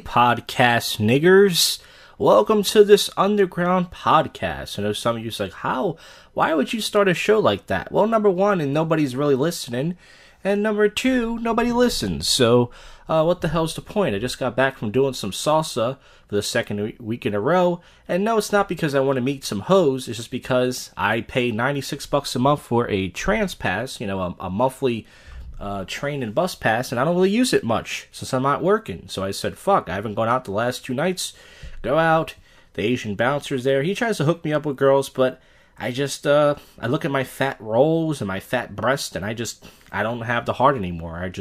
podcast, niggers. Welcome to this underground podcast. I know some of you's like, why would you start a show like that? Well, number one, and nobody's really listening. And number two, nobody listens. So, what the hell's the point? I just got back from doing some salsa for the second week in a row. And no, it's not because I want to meet some hoes. It's just because I pay $96 a month for a trans pass, a monthly train and bus pass, and I don't really use it much since I'm not working. So I said, fuck, I haven't gone out the last 2 nights. Go out. The Asian bouncer's there. He tries to hook me up with girls, but I just, I look at my fat rolls and my fat breast, and I don't have the heart anymore.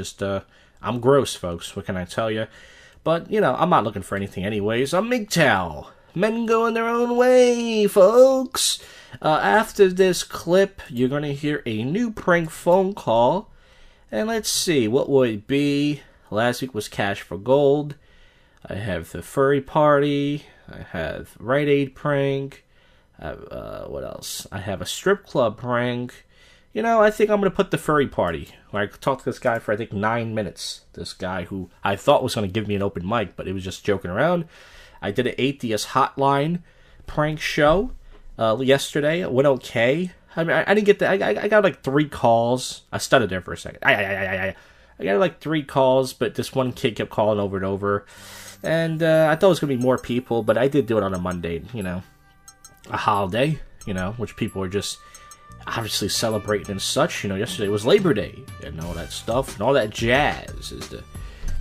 I'm gross, folks. What can I tell you? But, I'm not looking for anything anyways. I'm MGTOW. Men going their own way, folks. After this clip, you're going to hear a new prank phone call. And let's see, what will it be? Last week was Cash for Gold. I have the furry party. I have Rite Aid prank. What else? I have a strip club prank. I think I'm going to put the furry party. I talked to this guy for, 9 minutes. This guy who I thought was going to give me an open mic, but it was just joking around. I did an atheist hotline prank show yesterday. It went okay. I mean, I didn't get that. I got 3 calls. I stuttered there for a second. I got 3 calls, but this one kid kept calling over and over. And I thought it was going to be more people, but I did do it on a Monday, a holiday, which people are just obviously celebrating and such. Yesterday was Libre Day and all that stuff and all that jazz, as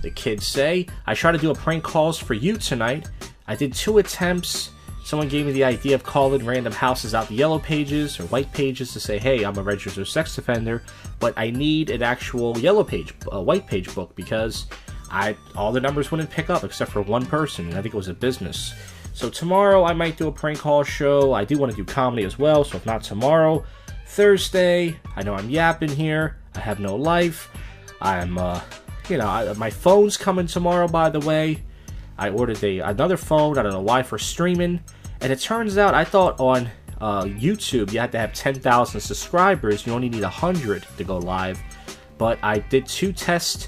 the kids say. I tried to do a prank calls for you tonight. I did 2 attempts. Someone gave me the idea of calling random houses out the yellow pages or white pages to say, hey, I'm a registered sex offender, but I need an actual yellow page, white page book, because all the numbers wouldn't pick up except for one person, and I think it was a business. So tomorrow I might do a prank call show. I do want to do comedy as well, so if not tomorrow, Thursday, I know I'm yapping here. I have no life. I'm, my phone's coming tomorrow, by the way. I ordered another phone. I don't know why, for streaming. And it turns out, I thought on YouTube you had to have 10,000 subscribers. You only need 100 to go live. But I did 2 test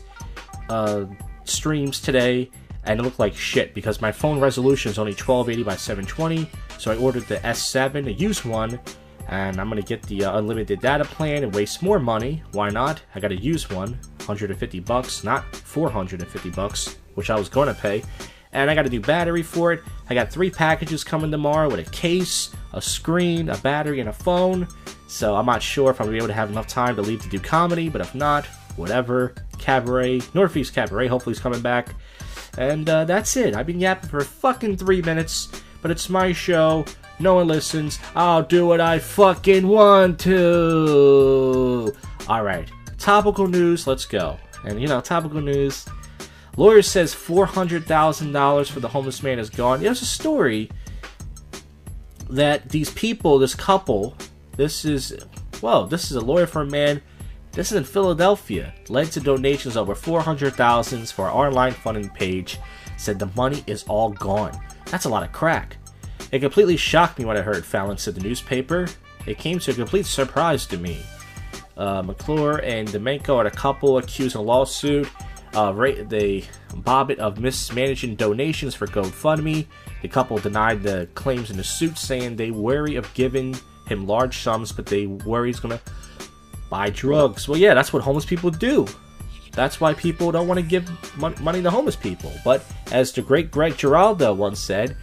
streams today, and it looked like shit because my phone resolution is only 1280 by 720. So I ordered the S7, a used one, and I'm going to get the unlimited data plan and waste more money. Why not? I got a used one, $150, not $450, which I was going to pay. And I got a new battery for it. I got 3 packages coming tomorrow with a case, a screen, a battery, and a phone. So I'm not sure if I'm going to be able to have enough time to leave to do comedy, but if not, whatever. Cabaret, Northeast Cabaret, hopefully he's coming back. And that's it. I've been yapping for fucking 3 minutes, but it's my show. No one listens. I'll do what I fucking want to. Alright, topical news, let's go. And topical news. Lawyer says $400,000 for the homeless man is gone. There's a story that these people, this couple, this is a lawyer for a man. This is in Philadelphia. Led to donations over $400,000 for our online funding page. Said the money is all gone. That's a lot of crack. It completely shocked me when I heard, Fallon said the newspaper. It came to a complete surprise to me. McClure and Domenko are the couple accused in a lawsuit. They Bobbitt of mismanaging donations for GoFundMe. The couple denied the claims in the suit, saying they worry of giving him large sums, but they worry he's going to buy drugs. Well, yeah, that's what homeless people do. That's why people don't want to give money to homeless people. But as the great Greg Giraldo once said,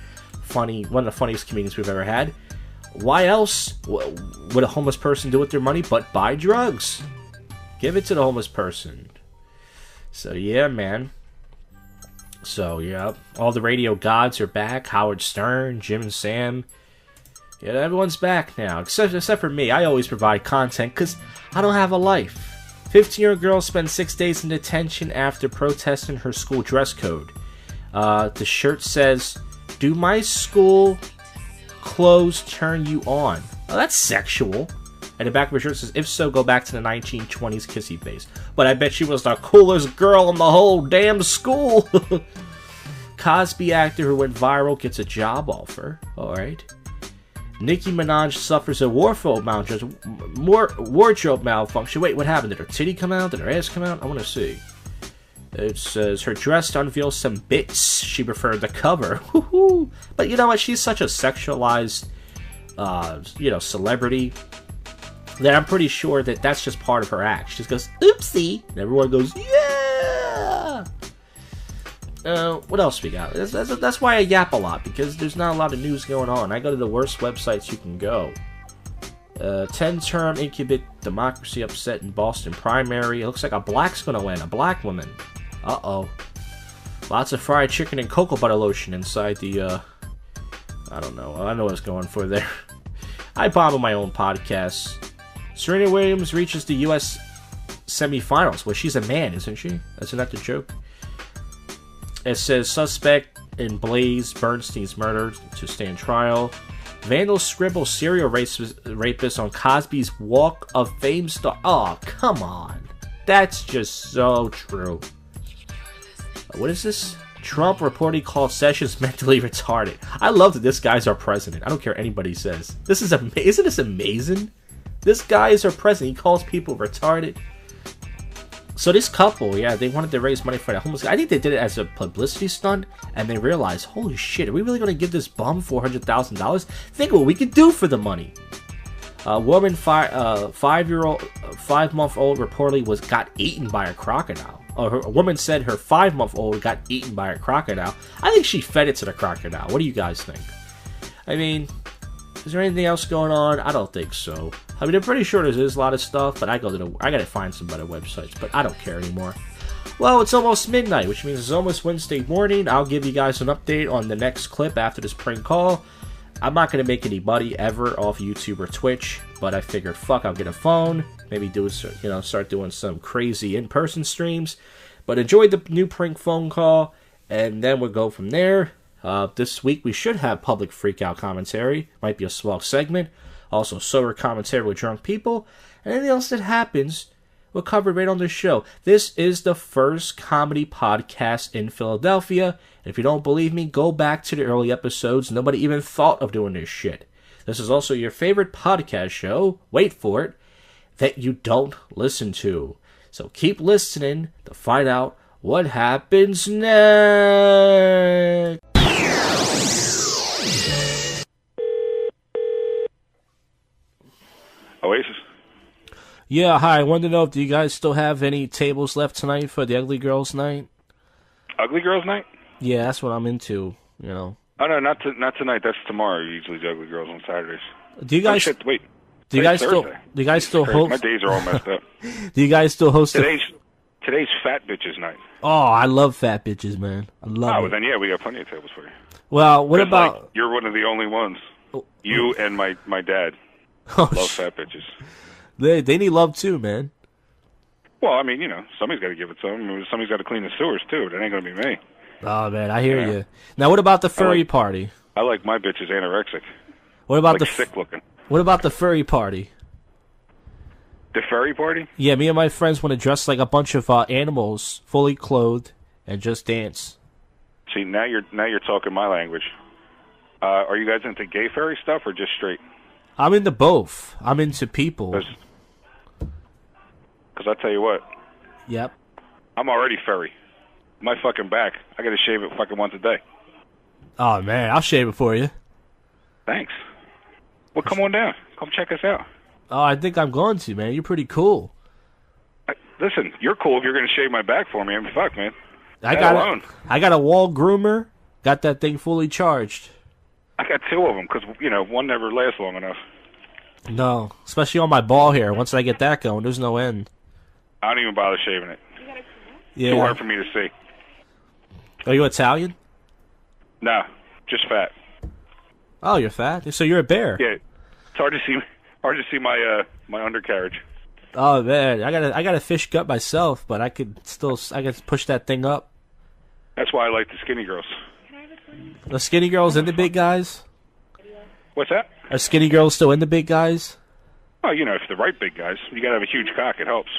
one of the funniest comedians we've ever had, why else would a homeless person do with their money but buy drugs? Give it to the homeless person. So yeah, man. So yeah, all the radio gods are back. Howard Stern, Jim and Sam. Yeah, everyone's back now, except for me. I always provide content because I don't have a life. 15-year-old girl spent 6 days in detention after protesting her school dress code. The shirt says, "Do my school clothes turn you on?" Oh, that's sexual. And the back of her shirt says, "If so, go back to the 1920s kissy face." But I bet she was the coolest girl in the whole damn school. Cosby actor who went viral gets a job offer. Alright. Nicki Minaj suffers a wardrobe malfunction. Wait, what happened? Did her titty come out? Did her ass come out? I want to see. It says her dress unveils some bits she preferred the cover. Woo-hoo. But you know what? She's such a sexualized, celebrity that I'm pretty sure that that's just part of her act. She just goes, oopsie, and everyone goes, yeah! What else we got? That's why I yap a lot, because there's not a lot of news going on. I go to the worst websites you can go. 10-term incumbent Democracy upset in Boston primary. It looks like a black's gonna win, a black woman. Uh-oh. Lots of fried chicken and cocoa butter lotion inside the, I don't know. I know what I was going for there. I bomb on my own podcast. Serena Williams reaches the U.S. semifinals. Well, she's a man, isn't she? Isn't that the joke? It says, suspect in Blaze Bernstein's murder to stand trial. Vandal scribble serial rapist on Cosby's Walk of Fame star. Oh, come on. That's just so true. What is this? Trump reportedly called Sessions mentally retarded. I love that this guy's our president. I don't care what anybody says. Isn't this amazing? This guy is our president. He calls people retarded. So this couple, yeah, they wanted to raise money for that homeless guy. I think they did it as a publicity stunt, and they realized, holy shit, are we really going to give this bum $400,000? Think of what we could do for the money. A woman, 5-month-old, reportedly got eaten by a crocodile. A woman said her 5-month-old got eaten by a crocodile. I think she fed it to the crocodile. What do you guys think? I mean, is there anything else going on? I don't think so. I mean, I'm pretty sure there's a lot of stuff, but I gotta find some better websites, but I don't care anymore. Well, it's almost midnight, which means it's almost Wednesday morning. I'll give you guys an update on the next clip after this prank call. I'm not gonna make any money ever off YouTube or Twitch, but I figured, fuck, I'll get a phone, maybe start doing some crazy in-person streams. But enjoy the new prank phone call, and then we'll go from there. This week we should have public freakout commentary. Might be a small segment. Also, sober commentary with drunk people. And anything else that happens, we'll cover right on the show. This is the first comedy podcast in Philadelphia. If you don't believe me, go back to the early episodes. Nobody even thought of doing this shit. This is also your favorite podcast show, wait for it, that you don't listen to. So keep listening to find out what happens next. Oasis. Yeah, hi. I wanted to know, do you guys still have any tables left tonight for the Ugly Girls Night? Ugly Girls Night? Yeah, that's what I'm into, you know. Oh, no, not tonight. That's tomorrow. Usually the Ugly Girls on Saturdays. Do you guys... Oh, shit, wait. Do you guys still host... My days are all messed up. Do you guys still host... Today's Fat Bitches Night. Oh, I love fat bitches, man. I love it. Well, then, yeah, we got plenty of tables for you. Well, what about... Like, you're one of the only ones. You and my dad love fat bitches. They need love too, man. Well, I mean, somebody's got to give it to them. Somebody's got to clean the sewers, too. That ain't going to be me. Oh, man, I hear you. Now, what about the furry party? I like my bitches anorexic. What about the sick looking? What about the furry party? The furry party? Yeah, me and my friends want to dress like a bunch of animals, fully clothed, and just dance. See, now you're talking my language. Are you guys into gay furry stuff or just straight? I'm into both. I'm into people. Because I tell you what. Yep. I'm already furry. My fucking back, I got to shave it fucking once a day. Oh, man, I'll shave it for you. Thanks. Well, come on down. Come check us out. Oh, I think I'm going to, man. You're pretty cool. Listen, you're cool if you're going to shave my back for me. I mean, fuck, man. I got a wall groomer. Got that thing fully charged. I got two of them because, one never lasts long enough. No, especially on my ball hair. Once I get that going, there's no end. I don't even bother shaving it. Yeah. Too hard for me to see. Are you Italian? No, just fat. Oh, you're fat? So you're a bear? Yeah. It's hard to see my undercarriage. Oh man, I got a fish gut myself, but I could push that thing up. That's why I like the skinny girls. The skinny girls and the big guys? What's that? Are skinny girls still in the big guys? Oh, if the right big guys, you gotta have a huge cock. It helps.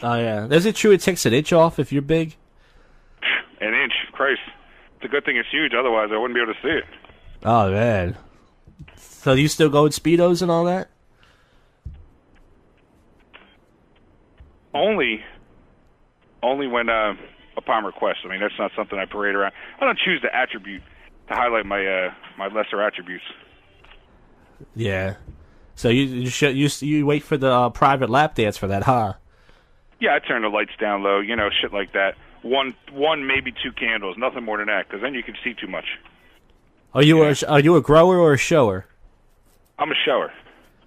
Oh yeah. Is it true it takes an inch off if you're big? An inch, Christ! It's a good thing it's huge. Otherwise, I wouldn't be able to see it. Oh man. So you still go with Speedos and all that? Only when upon request. I mean, that's not something I parade around. I don't choose the attribute to highlight my my lesser attributes. Yeah. So you wait for the private lap dance for that, huh? Yeah, I turn the lights down low, you know, shit like that. One, maybe 2 candles, nothing more than that, because then you can see too much. Are you a grower or a shower? I'm a shower.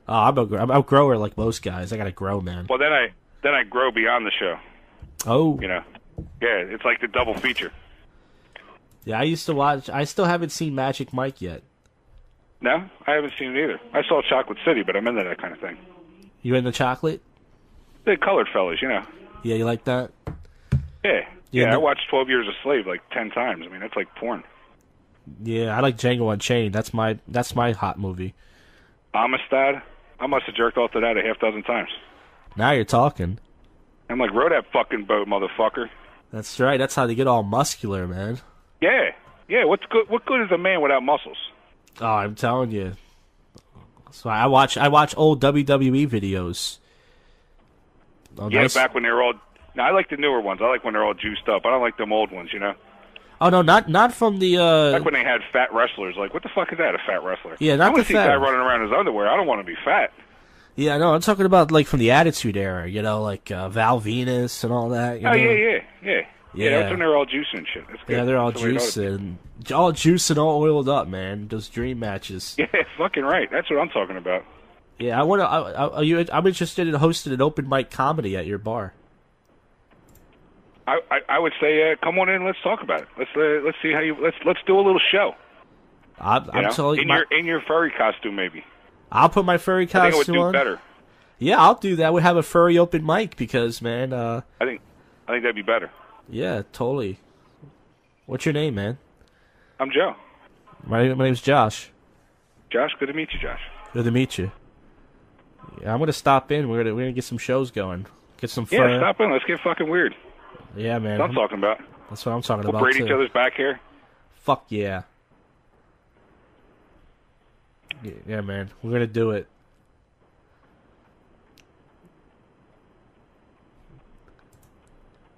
Oh, I'm a grower like most guys. I gotta grow, man. Well, then I grow beyond the show. Oh. You know, yeah, it's like the double feature. Yeah, I used to watch. I still haven't seen Magic Mike yet. No, I haven't seen it either. I saw Chocolate City, but I'm into that kind of thing. You into chocolate? The colored fellas, you know. Yeah, you like that? Yeah. Yeah, I watched 12 Years a Slave like 10 times. I mean, that's like porn. Yeah, I like Django Unchained. That's my hot movie. Amistad? I must have jerked off to that a half dozen times. Now you're talking. I'm like, row that fucking boat, motherfucker. That's right. That's how they get all muscular, man. Yeah. Yeah, what good is a man without muscles? Oh, I'm telling you. So I watch old WWE videos. Oh, yeah, nice. Back when they were all... Now, I like the newer ones. I like when they're all juiced up. I don't like them old ones, you know? Oh, no, not from the... Back when they had fat wrestlers. Like, what the fuck is that, a fat wrestler? Yeah, not I want the to see fat... a guy running around in his underwear. I don't want to be fat. Yeah, no, I'm talking about, like, from the Attitude Era, you know, like Val Venus and all that. You know? Yeah. Yeah, that's when they're all juicing and shit. That's good. Yeah, they're all juicing. All juicing, all oiled up, man. Those dream matches. Yeah, fucking right. That's what I'm talking about. Yeah, I'm interested in hosting an open mic comedy at your bar. I would say, come on in. Let's talk about it. Let's see how you. Let's do a little show. I'm telling you, in your furry costume, maybe. I'll put my furry costume on. I think it would do better. Yeah, I'll do that. We'll have a furry open mic because, man. I think that'd be better. Yeah, totally. What's your name, man? I'm Joe. My name's Josh. Josh, good to meet you, Josh. Good to meet you. Yeah, I'm gonna stop in. We're gonna get some shows going. Get some fun. Yeah, stop in. Let's get fucking weird. Yeah, man. That's what I'm talking about. That's what I'm talking about. We'll braid each other's back hair. Fuck yeah. Yeah, man. We're gonna do it.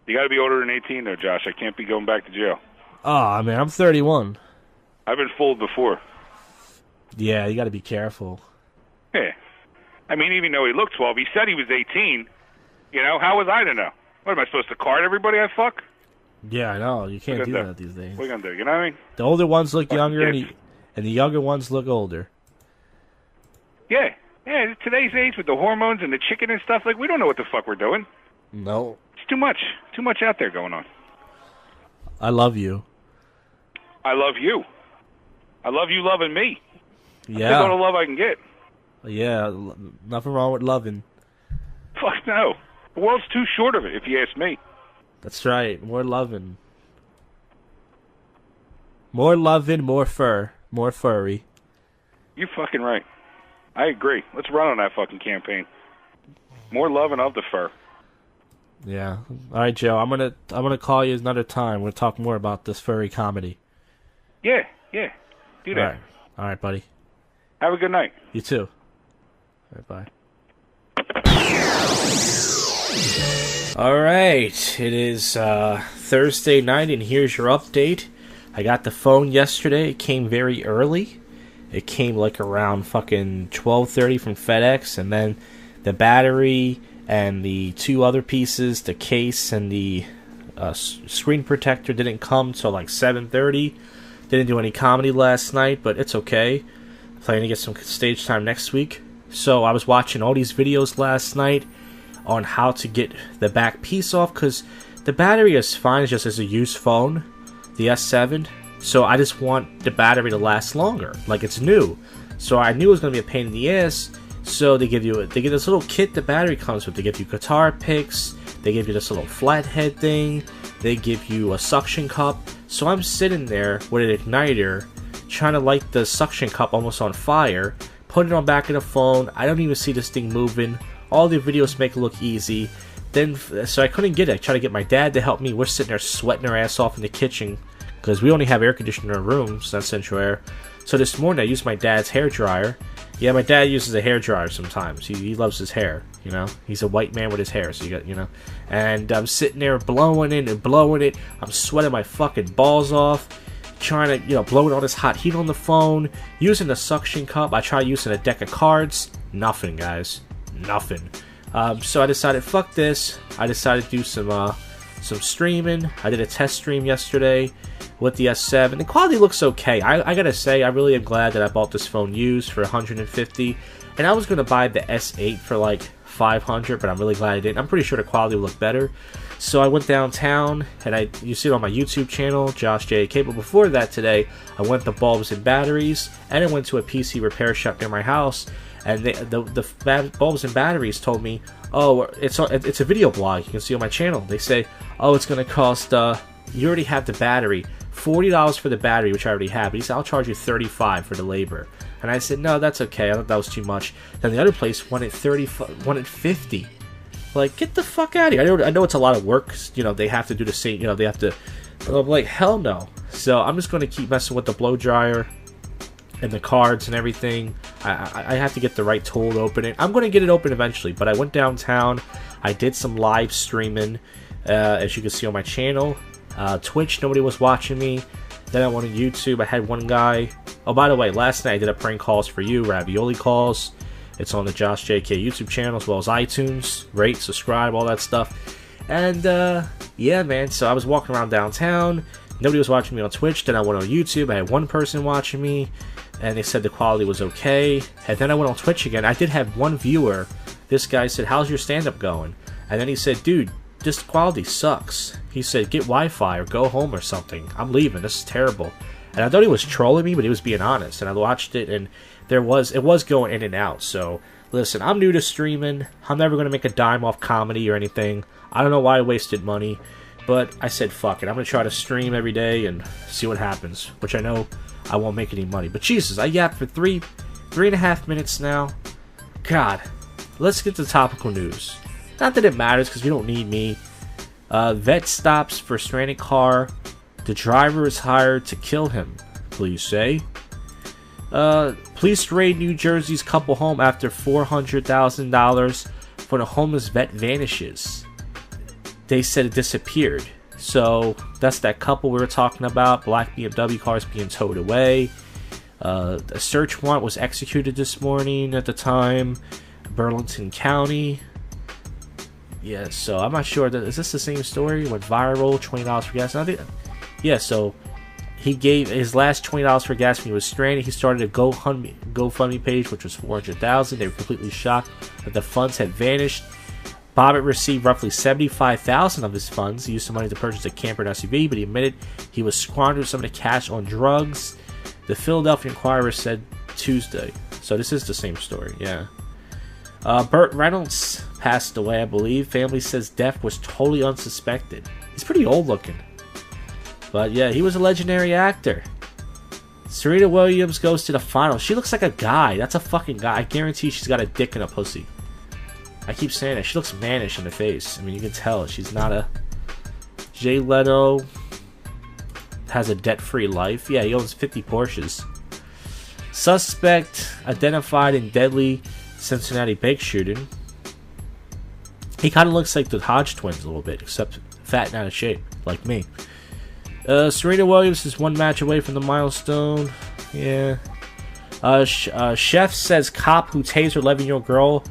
You got to be older than 18, though, Josh. I can't be going back to jail. Oh, man, I'm 31. I've been fooled before. Yeah, you got to be careful. Yeah. I mean, even though he looked 12, he said he was 18. You know, how was I to know? What, am I supposed to card everybody I fuck? Yeah, I know. You can't do that these days. What are you going to do? You know what I mean? The older ones look younger, and the younger ones look older. Yeah. Yeah, today's age with the hormones and the chicken and stuff, like, we don't know what the fuck we're doing. No. It's too much. Too much out there going on. I love you. I love you. I love you loving me. Yeah. That's all the love I can get. Yeah, nothing wrong with loving. Fuck no. The world's too short of it, if you ask me. That's right. More loving. More loving, more fur. More furry. You're fucking right. I agree. Let's run on that fucking campaign. More loving of the fur. Yeah. All right, Joe. I'm gonna call you another time. We'll talk more about this furry comedy. Yeah. Do that. All right, buddy. Have a good night. You too. All right, bye. All right. It is Thursday night, and here's your update. I got the phone yesterday. It came very early. It came like around fucking 12:30 from FedEx, and then the battery and the 2 other pieces, the case and the screen protector, didn't come till like 7:30. Didn't do any comedy last night, but it's okay. Planning to get some stage time next week. So I was watching all these videos last night on how to get the back piece off, because the battery is fine, it's just as a used phone, the S7. So I just want the battery to last longer, like it's new. So I knew it was going to be a pain in the ass. So they give this little kit the battery comes with. They give you guitar picks, they give you this little flathead thing, they give you a suction cup. So I'm sitting there with an igniter, trying to light the suction cup almost on fire, put it on back of the phone. I don't even see this thing moving. All the videos make it look easy. So I couldn't get it. I tried to get my dad to help me. We're sitting there sweating our ass off in the kitchen, because we only have air conditioning in our room, so that's central air. So this morning I used my dad's hair dryer. Yeah, my dad uses a hair dryer sometimes. He loves his hair, you know. He's a white man with his hair, so you got, you know. And I'm sitting there blowing it and blowing it. I'm sweating my fucking balls off, trying to, you know, blowing all this hot heat on the phone, using the suction cup. I tried using a deck of cards. Nothing, guys. Nothing. So I decided, fuck this. I decided to do some streaming. I did a test stream yesterday with the S7. The quality looks okay. I gotta say, I really am glad that I bought this phone used for $150. And I was gonna buy the S8 for like $500, but I'm really glad I didn't. I'm pretty sure the quality will look better. So I went downtown, and you see it on my YouTube channel, JoshJK. But before that today, I went to Bulbs and Batteries, and I went to a PC repair shop near my house. And the Bulbs and Batteries told me, oh, it's a video blog. You can see on my channel. They say, oh, it's going to cost, you already have the battery, $40 for the battery, which I already have. But he said, I'll charge you $35 for the labor. And I said, no, that's okay. I thought that was too much. Then the other place wanted $50. Like, get the fuck out of here. I know it's a lot of work. You know, they have to do the same, you know, they have to, I'm like, hell no. So I'm just going to keep messing with the blow dryer and the cards and everything. I have to get the right tool to open it. I'm going to get it open eventually, but I went downtown. I did some live streaming, as you can see on my channel. Twitch, nobody was watching me. Then I went on YouTube. I had one guy. Oh, by the way, last night I did a prank calls for you, ravioli calls. It's on the JoshJK YouTube channel as well as iTunes. Rate, subscribe, all that stuff. And yeah, man. So I was walking around downtown. Nobody was watching me on Twitch. Then I went on YouTube. I had one person watching me, and they said the quality was okay. And then I went on Twitch again. I did have one viewer. This guy said, how's your stand-up going? And then he said, dude, this quality sucks. He said, get Wi-Fi or go home or something. I'm leaving. This is terrible. And I thought he was trolling me, but he was being honest. And I watched it, and it was going in and out. So, listen, I'm new to streaming. I'm never going to make a dime off comedy or anything. I don't know why I wasted money. But I said, fuck it. I'm going to try to stream every day and see what happens. Which I know I won't make any money. But Jesus, I yapped for three and a half minutes now. God. Let's get to topical news. Not that it matters, because you don't need me. Vet stops for stranded car. The driver is hired to kill him, police say. Police raid New Jersey's couple home after $400,000 for the homeless vet vanishes. They said it disappeared. So that's that couple we were talking about. Black BMW cars being towed away. A search warrant was executed this morning at the time. Burlington County. Yeah, so I'm not sure. Is this the same story? Went viral, $20 for gas. Yeah, so he gave his last $20 for gas when he was stranded. He started a GoFundMe page, which was $400,000. They were completely shocked that the funds had vanished. Bobbitt received roughly $75,000 of his funds. He used some money to purchase a camper and SUV, but he admitted he was squandering some of the cash on drugs. The Philadelphia Inquirer said Tuesday. So this is the same story, yeah. Burt Reynolds passed away, I believe. Family says death was totally unsuspected. He's pretty old looking. But yeah, he was a legendary actor. Serena Williams goes to the final. She looks like a guy. That's a fucking guy. I guarantee she's got a dick and a pussy. I keep saying that. She looks mannish in the face. I mean, you can tell. She's not a... Jay Leno has a debt-free life. Yeah, he owns 50 Porsches. Suspect identified in deadly Cincinnati bake shooting. He kind of looks like the Hodge twins a little bit, except fat and out of shape, like me. Serena Williams is one match away from the milestone. Yeah. Chef says cop who tased 11-year-old girl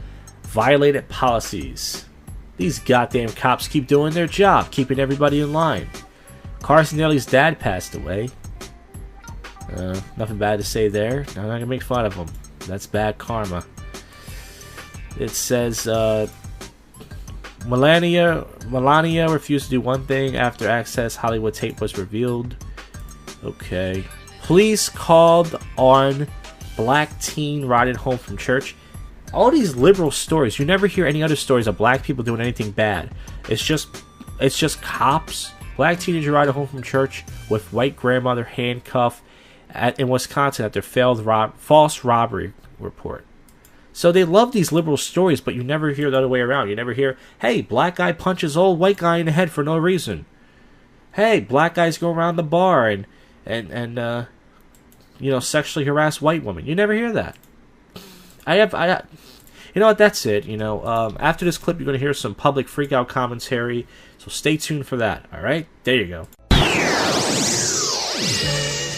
violated policies. These goddamn cops keep doing their job, keeping everybody in line. Carson Daly's dad passed away. Nothing bad to say there. I'm not gonna make fun of him. That's bad karma. It says Melania refused to do one thing after Access Hollywood tape was revealed. Okay. Police called on black teen riding home from church. All these liberal stories, you never hear any other stories of black people doing anything bad. It's just cops. Black teenager riding home from church with white grandmother handcuffed in Wisconsin after failed false robbery report. So they love these liberal stories, but you never hear the other way around. You never hear, hey, black guy punches old white guy in the head for no reason. Hey, black guys go around the bar and sexually harass white women. You never hear that. You know what? That's it. After this clip, you're going to hear some public freakout commentary. So stay tuned for that. All right? There you go.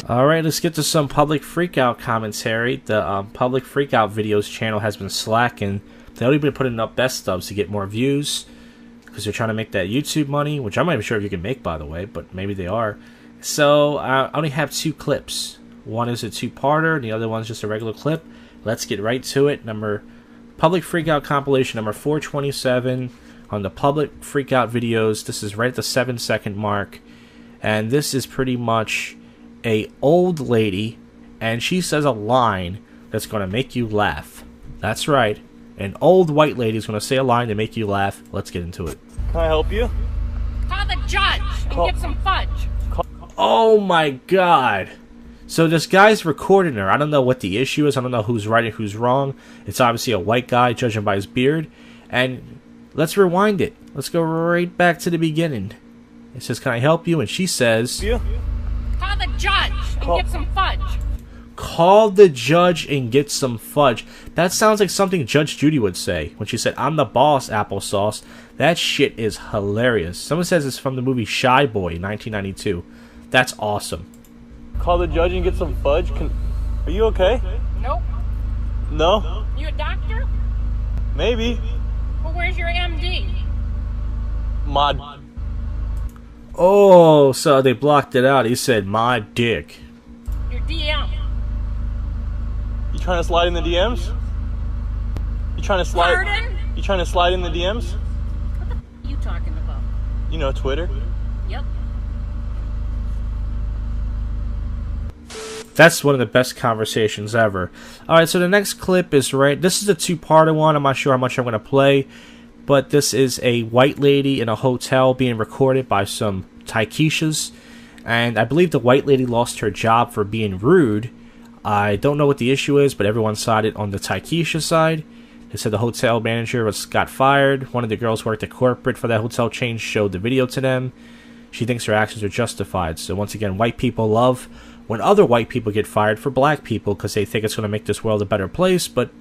All right, let's get to some public freakout commentary. The public freakout videos channel has been slacking. They've only been putting up best ofs to get more views because they're trying to make that YouTube money, which I'm not even sure if you can make, by the way, but maybe they are. So I only have 2 clips. One is a 2-parter, and the other one's just a regular clip. Let's get right to it. Public Freakout compilation number 427 on the Public Freakout videos. This is right at the 7-second mark, and this is pretty much a old lady, and she says a line that's going to make you laugh. That's right. An old white lady is going to say a line to make you laugh. Let's get into it. Can I help you? Call the judge and get some fudge. Oh my god. So this guy's recording her. I don't know what the issue is. I don't know who's right and who's wrong. It's obviously a white guy, judging by his beard. And let's rewind it. Let's go right back to the beginning. It says, can I help you? And she says, Call the judge and get some fudge. Call the judge and get some fudge. That sounds like something Judge Judy would say when she said, I'm the boss, applesauce. That shit is hilarious. Someone says it's from the movie Shy Boy, 1992. That's awesome. Call the judge and get some fudge? Are you okay? Nope. No? You a doctor? Maybe. Well, where's your MD? Mod. Oh, so they blocked it out. He said, my dick. Your DM. You trying to slide in the DMs? You trying to slide? Pardon? You trying to slide in the DMs? What the f*** are you talking about? You know, Twitter. Yep. That's one of the best conversations ever. Alright, so the next clip is this is a 2-parter one. I'm not sure how much I'm going to play. But this is a white lady in a hotel being recorded by some Taikishas. And I believe the white lady lost her job for being rude. I don't know what the issue is, but everyone sided on the Taikisha side. They said the hotel manager got fired. One of the girls who worked at corporate for that hotel chain showed the video to them. She thinks her actions are justified. So once again, white people love when other white people get fired for black people because they think it's going to make this world a better place. But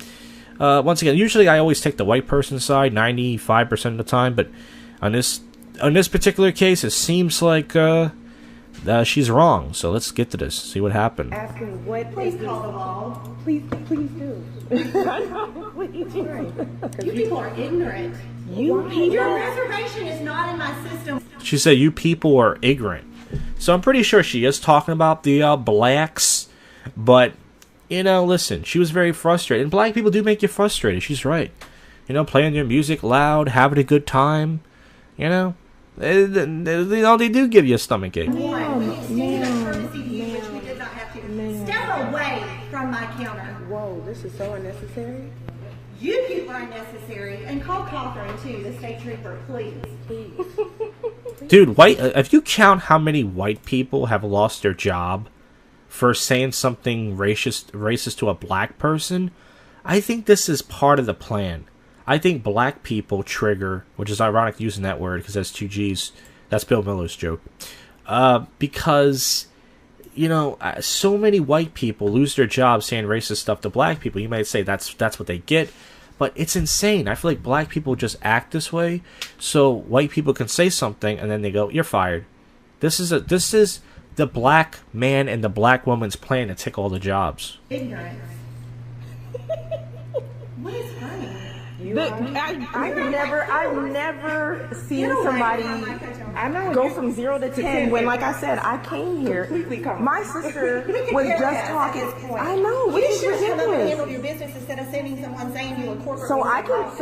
once again, usually I always take the white person's side 95% of the time. But on this particular case, it seems like she's wrong. So let's get to this. See what happened. Asking what? Please call the law. Please do. I know, please. You people are ignorant. You people. Your reservation is not in my system. She said, you people are ignorant. So I'm pretty sure she is talking about the blacks. But, listen, she was very frustrated. And black people do make you frustrated. She's right. Playing their music loud, having a good time. They do give you a stomach ache. Step away from my counter. Whoa, this is so unnecessary. You people are unnecessary. And call Catherine, too, the state trooper, please. Dude, if you count how many white people have lost their job for saying something racist to a black person, I think this is part of the plan. I think black people trigger, which is ironic using that word because that's 2 G's. That's Bill Miller's joke. Because, so many white people lose their jobs saying racist stuff to black people. You might say that's what they get, but it's insane. I feel like black people just act this way, so white people can say something and then they go, "You're fired." This is the black man and the black woman's plan to take all the jobs. Ignorance. What is funny? I've never seen somebody go from 0 to 10 when, like I said, I came here. My sister was just talking. I know, which is ridiculous. Handle your business instead of sending someone saying you a corporate. So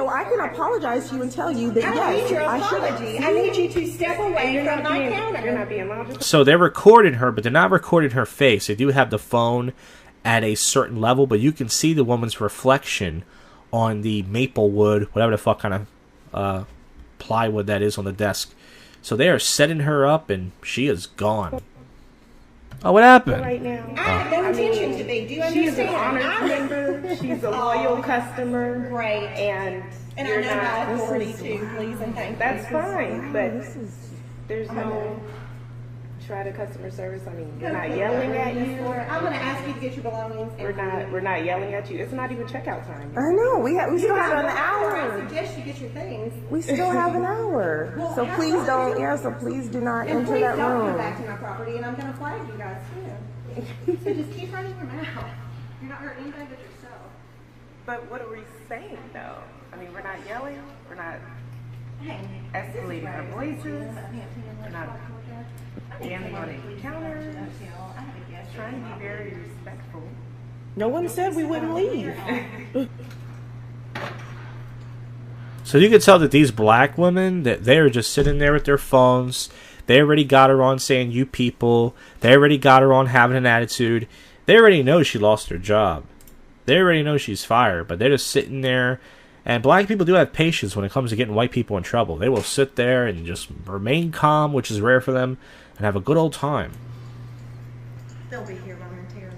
I can apologize to you and tell you that yes, I should. I need you to step away from my counter. You're not being logical. So they're recording her, but they're not recording her face. They do have the phone at a certain level, but you can see the woman's reflection on the maple wood, whatever the fuck kind of plywood that is on the desk. So they are setting her up, and she is gone. Oh, what happened? Right now, I have no intention to be. Do you understand? she's an honor member. She's a loyal customer. Great. And I you're know not. my authority too, please and thank you. There's no try the customer service. I mean, we're not yelling at you. I'm going to ask you to get your belongings. We're not yelling at you. It's not even checkout time. I know. We still have an I hour. suggest you get your things. We still have an hour. Well, So have please fun. don't. Yeah. So please do not And enter please that don't come room. back to my property, and I'm going to flag you guys too. So just keep running your mouth. You're not hurting anybody but yourself. But what are we saying though? I mean, we're not yelling. We're not Hey, escalating our voices. We're not standing on the counter. Trying to be very respectful. No one said we wouldn't leave. So you can tell that these black women, that they are just sitting there with their phones. They already got her on saying "you people." They already got her on having an attitude. They already know she lost her job. They already know she's fired, but they're just sitting there. And black people do have patience when it comes to getting white people in trouble. They will sit there and just remain calm, which is rare for them, and have a good old time. They'll be here momentarily,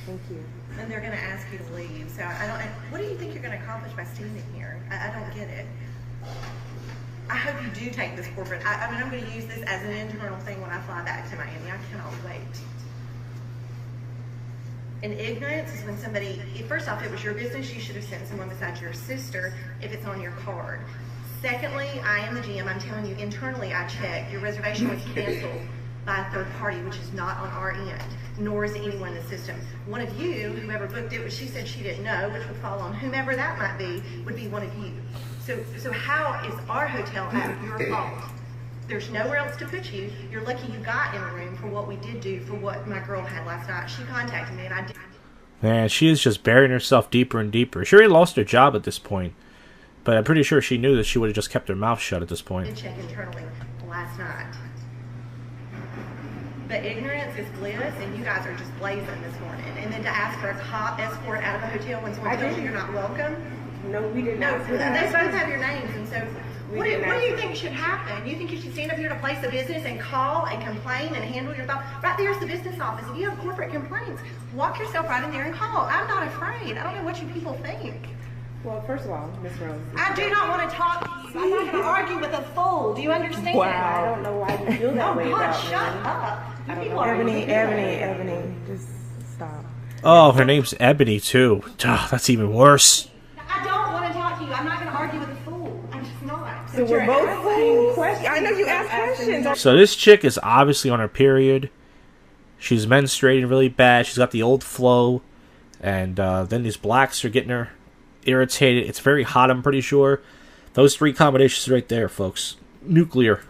Thank you. and they're going to ask you to leave. So what do you think you're going to accomplish by standing here? I don't get it. I hope you do take this corporate. I mean, I'm going to use this as an internal thing when I fly back to Miami. I cannot wait. And ignorance is when somebody, first off, it was your business, you should have sent someone besides your sister if it's on your card. Secondly, I am the GM, I'm telling you, internally I checked, your reservation was canceled by a third party, which is not on our end, nor is anyone in the system. One of you, whoever booked it, which she said she didn't know, which would fall on whomever that might be, would be one of you. So how is our hotel at your fault? There's nowhere else to put you. You're lucky you got in a room for what we did do, for what my girl had last night. She contacted me and I did. Man, she is just burying herself deeper and deeper. She already lost her job at this point. But I'm pretty sure she knew that she would have just kept her mouth shut at this Did point. check internally last night. But ignorance is bliss, and you guys are just blazing this morning. And then to ask for a cop escort out of a hotel when someone tells you you're not welcome. No, we didn't No, ask for they that. both have your names, and so what do didn't you ask. think should happen? You think you should stand up here to place a business and call and complain and handle your thoughts? Right there's the business office. If you have corporate complaints, walk yourself right in there and call. I'm not afraid. I don't know what you people think. Well, first of all, Miss Rose. I do not want to talk to you. I'm not going to argue with a fool. Do you understand? I don't know why you feel that Oh way God, about shut me. up. You I don't people know. are Ebony, just stop. Oh, her name's Ebony, too. That's even worse. I don't want to talk to you. I'm not going to argue with a fool. I'm just not. So we're both asking questions. I know you asked questions. So this chick is obviously on her period. She's menstruating really bad. She's got the old flow. And then these blacks are getting her irritated. It's very hot, I'm pretty sure. Those three combinations right there, folks. Nuclear.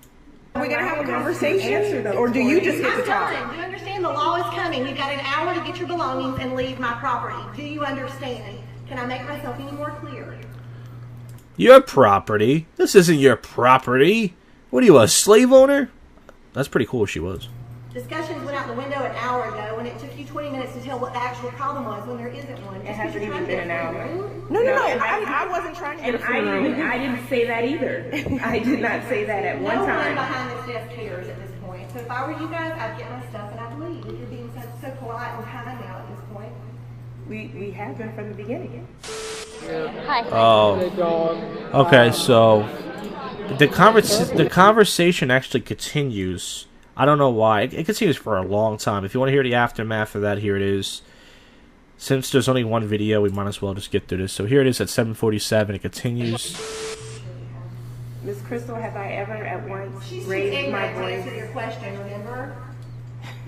Are we gonna have a conversation, or do you just get to I'm talk? done. Do you understand? The law is coming. You've got an hour to get your belongings and leave my property. Do you understand? Can I make myself any more clear? Your property? This isn't your property. What are you, a slave owner? That's pretty cool if she was. Discussions went out the window an hour ago, and it took you 20 minutes to tell what the actual problem was when there isn't one. It hasn't even been an hour. No. I wasn't trying to get a free room. I didn't say that either. I did not say that at one No one time. behind this desk cares at this point. So if I were you guys, I'd get my stuff and I'd leave. You're being so polite and kind now at this point. We have been from the beginning. Oh. Okay, so the conversation actually continues. I don't know why. It continues for a long time. If you want to hear the aftermath of that, here it is. Since there's only one video, we might as well just get through this. So here it is at 7:47. It continues. Miss Crystal, have I ever at once She's too raised my ignorant to answer voice? your question, remember?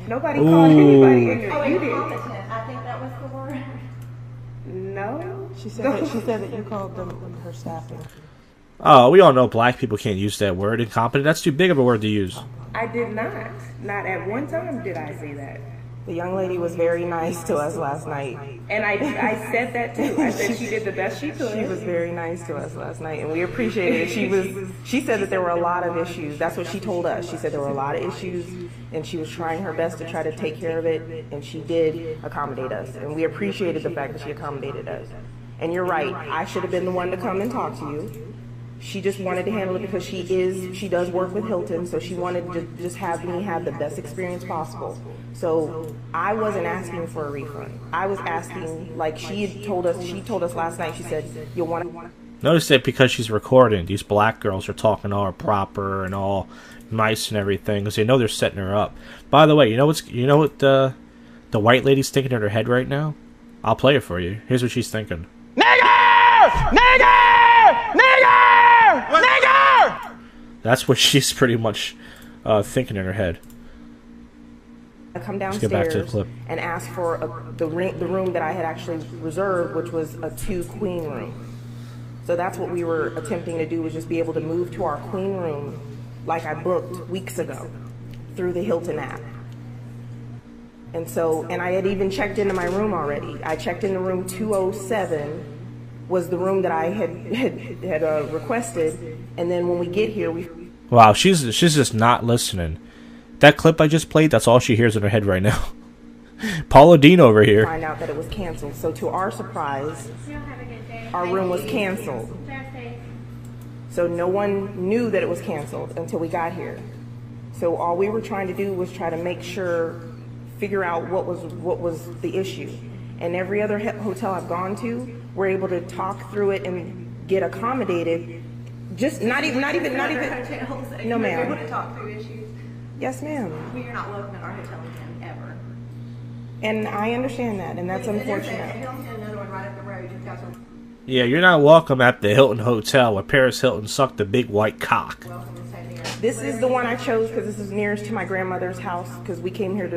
Nobody called anybody Ooh. ignorant. Oh, You did. incompetent. I think that was the word. No. She said that you called them her staffing. Oh, we all know black people can't use that word. Incompetent. That's too big of a word to use. I did not. Not at one time did I say that. The young lady was very nice to us last night. And I said that too. I said she did the best she could. She was very nice to us last night, and we appreciated it. She said that there were a lot of issues. That's what she told us. She said there were a lot of issues, and she was trying her best to try to take care of it, and she did accommodate us. And we appreciated the fact that she accommodated us. And you're right, I should have been the one to come and talk to you. She just wanted to handle it because she does work with Hilton, so she wanted to just have me have the best experience possible. So I wasn't asking for a refund. I was asking, like she told us last night, she said, you'll want to... Notice that because she's recording, these black girls are talking all proper and all nice and everything because they know they're setting her up. By the way, you know what the white lady's thinking in her head right now? I'll play it for you. Here's what she's thinking. Nigger! Nigger! Nigger! Nigger! That's what she's pretty much thinking in her head. I come Let's downstairs get back to the clip. and ask for the room that I had actually reserved, which was a 2-queen room. So that's what we were attempting to do, was just be able to move to our queen room like I booked weeks ago through the Hilton app. And I had even checked into my room already. I checked into room 207, was the room that I had requested. And then when we get here, Wow, she's just not listening. That clip I just played, that's all she hears in her head right now. Paula Dean over here. find out that it was canceled. So to our surprise, our room was canceled. So no one knew that it was canceled until we got here. So all we were trying to do was try to figure out what was the issue. And every other hotel I've gone to, we're able to talk through it and get accommodated. Just not even. No, You're ma'am. able to talk through issues. Yes, ma'am. Well, you're not welcome at our hotel again, ever. And I understand that, and that's There's a unfortunate. Hilton and another one right up the road. You've got some Yeah, you're not welcome at the Hilton Hotel where Paris Hilton sucked the big white cock. welcome to stay there. This is the one I chose because this is nearest to my grandmother's house because we came here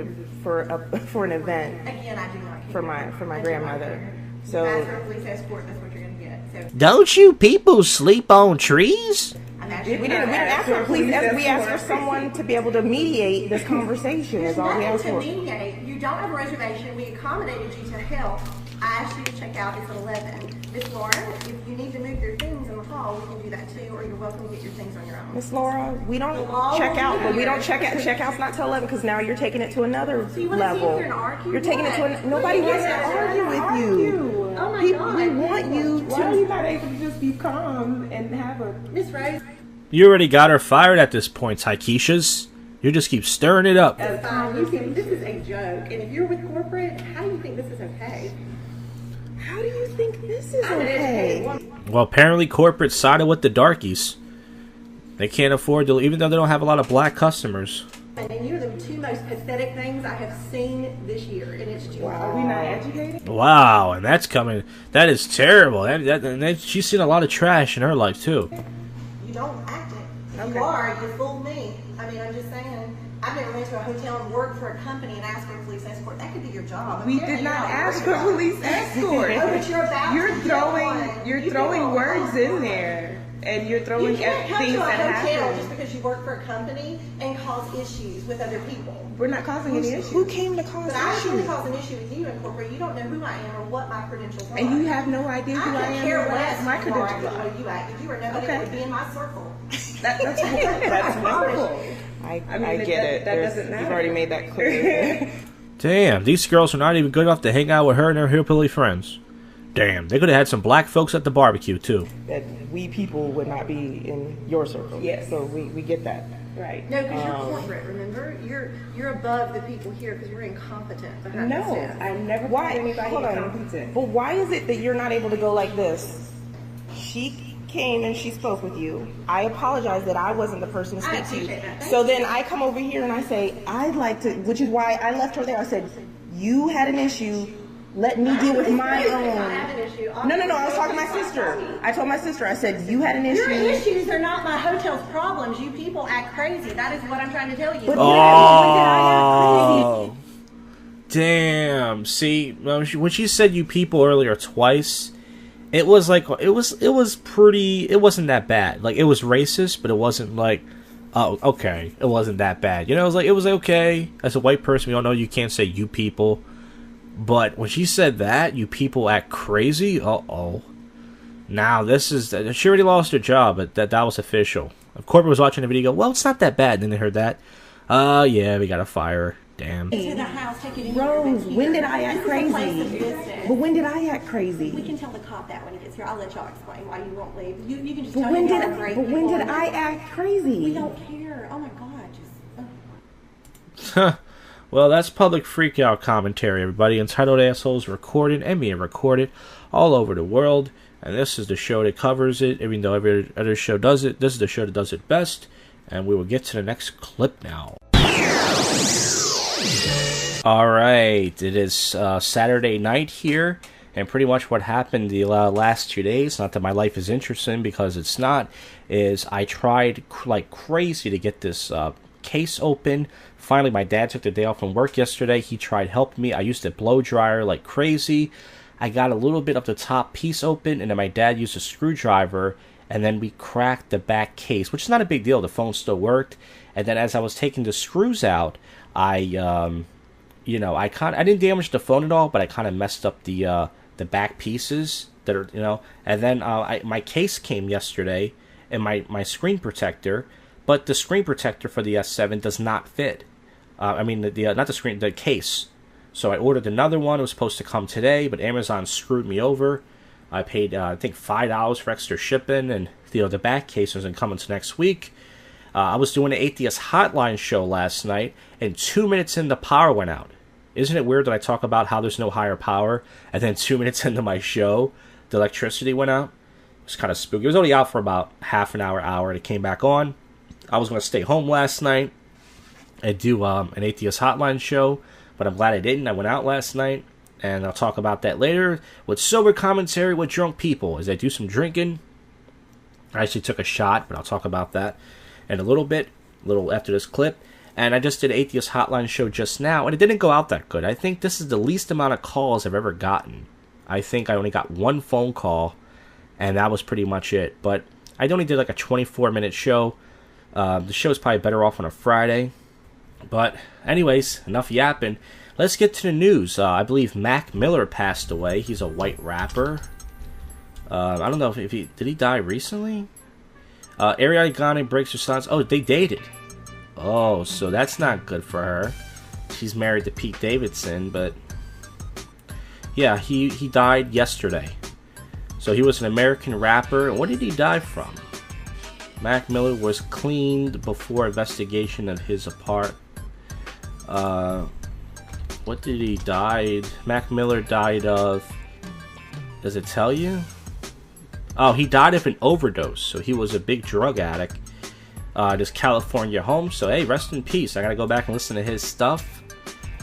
for an event Again, I do not care. for my grandmother. Ask So for a police escort, that's what you're going to get. So Don't you people sleep on trees? I'm actually we didn't ask for police. We asked for someone to be able to mediate this conversation. Is all we asked nothing for. to mediate. You don't have a reservation. We accommodated you to help. I asked you to check out. It's at 11. Miss Laura, if you need to move your things in the hall, we can do that too, or you're welcome to get your things on your own. Miss Laura, we don't The law check will out, be but we here. don't check out. Checkout's not till 11 because now you're taking it to another So you want to sit level. here and argue? You're taking it to What? nobody What wants is to it? argue with you. Oh my People, God. we want you Why are to. you not able to just be calm and have a... Miss Rose, You already got her fired at this point, Taikishas. You just keep stirring it up. this is a joke. And if you're with corporate, how do you think this is okay? How do you think this is I'm an educated okay? woman. Well, apparently corporate sided with the darkies. They can't afford to, even though they don't have a lot of black customers. And you're the two most pathetic things I have seen this year, and it's too Are we not educated? Wow, and that's coming. That is terrible. She's seen a lot of trash in her life, too. You don't act it. You are. You fooled me. I mean, I'm just saying. I've never went to a hotel and worked for a company and asked for a police escort. That could be your job. We Apparently did not you're ask for worried about it. police escort. Oh, but you're about You're to get throwing one. you're You throwing people words are in wrong. there, and you're You throwing can't come things to a that hotel just happen. because you work for a company and cause issues with other people. We're not causing any issues. Who came to cause But I shouldn't issues? cause an issue with you in corporate. You don't know who I am or what my credentials are. And you have no idea who I I am care or less what my how you are credentials than are. how you act. If you were nobody Okay. that would be in my circle. That's horrible. I mean, get it. that There's- doesn't matter. You've already made that clear. Damn, these girls are not even good enough to hang out with her and her hillbilly friends. Damn, they could have had some black folks at the barbecue, too. That we people would not be in your circle. Yes. So we get that. Right. No, because you're corporate, remember? You're above the people here because you're incompetent behind the No, scenes. I never Why? called anybody Hold on. incompetent. But why is it that you're not able to go like this? She came and she spoke with you. I apologize that I wasn't the person to I speak to you. appreciate that. Thank So then I come over here and I say, I'd like to, which is why I left her there. I said, you had an issue. Let me deal with my I have own. an issue. No. I was talking to my sister. I told my sister, I said, you had an Your issue. issues are not my hotel's problems. You people act crazy. That is what I'm trying to tell you. But Oh, damn. See, when she said you people earlier twice, it was like, it was pretty, it wasn't that bad. Like, it was racist, but it wasn't like, oh, okay, it wasn't that bad. You know, it was like, okay, as a white person, we all know you can't say you people. But when she said that, you people act crazy, uh-oh. Now, she already lost her job, but that was official. If corporate was watching the video, go, well, it's not that bad. And then they heard that. Yeah, we gotta fire her. Damn. To the house, take it in Rose, when did I act This is a place of crazy? business. But when did I act crazy? We can tell the cop that when he gets here. I'll let y'all explain why you won't leave. You can just But tell when him did y'all are great but when people. did I act crazy? We don't care. Oh my God, just. Well, that's public freakout commentary, everybody. Entitled Assholes recorded and being recorded all over the world. And this is the show that covers it, even though every other show does it. This is the show that does it best. And we will get to the next clip now. Alright, it is Saturday night here. And pretty much what happened the last 2 days, not that my life is interesting because it's not, is I tried like crazy to get this case open. Finally, my dad took the day off from work yesterday. He tried helping me. I used a blow dryer like crazy. I got a little bit of the top piece open, and then my dad used a screwdriver, and then we cracked the back case, which is not a big deal. The phone still worked. And then as I was taking the screws out, I didn't damage the phone at all, but I kind of messed up the back pieces that are, and then my case came yesterday and my screen protector, but the screen protector for the S7 does not fit. Not the screen, the case. So I ordered another one. It was supposed to come today, but Amazon screwed me over. I paid, I think, $5 for extra shipping, and the back case isn't coming to next week. I was doing an Atheist Hotline show last night, and 2 minutes in, the power went out. Isn't it weird that I talk about how there's no higher power, and then 2 minutes into my show, the electricity went out? It was kind of spooky. It was only out for about half an hour, and it came back on. I was going to stay home last night and do an Atheist Hotline show, but I'm glad I didn't. I went out last night, and I'll talk about that later with sober commentary with drunk people as I do some drinking. I actually took a shot, but I'll talk about that in a little after this clip. And I just did an Atheist Hotline show just now, and it didn't go out that good. I think this is the least amount of calls I've ever gotten. I think I only got one phone call, and that was pretty much it. But I only did like a 24-minute show. The show is probably better off on a Friday. But anyways, enough yapping. Let's get to the news. I believe Mac Miller passed away. He's a white rapper. I don't know if did he die recently? Ariana Grande breaks her silence. Oh, they dated. Oh, so that's not good for her. She's married to Pete Davidson, but yeah, he died yesterday. So he was an American rapper. And what did he die from? Mac Miller was cleaned before investigation of his apart. What did he die? Mac Miller died of. Does it tell you? Oh, he died of an overdose. So he was a big drug addict. This California home. So hey, rest in peace. I gotta go back and listen to his stuff.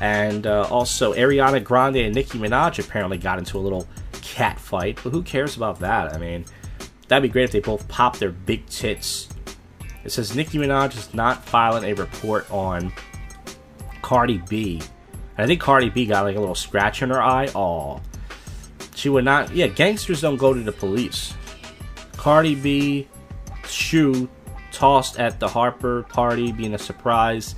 And also Ariana Grande and Nicki Minaj apparently got into a little cat fight. But who cares about that? I mean, that'd be great if they both popped their big tits. It says Nicki Minaj is not filing a report on Cardi B. And I think Cardi B got like a little scratch in her eye. Aw. She would not. Yeah, gangsters don't go to the police. Cardi B shoe tossed at the Harper party, being a surprise.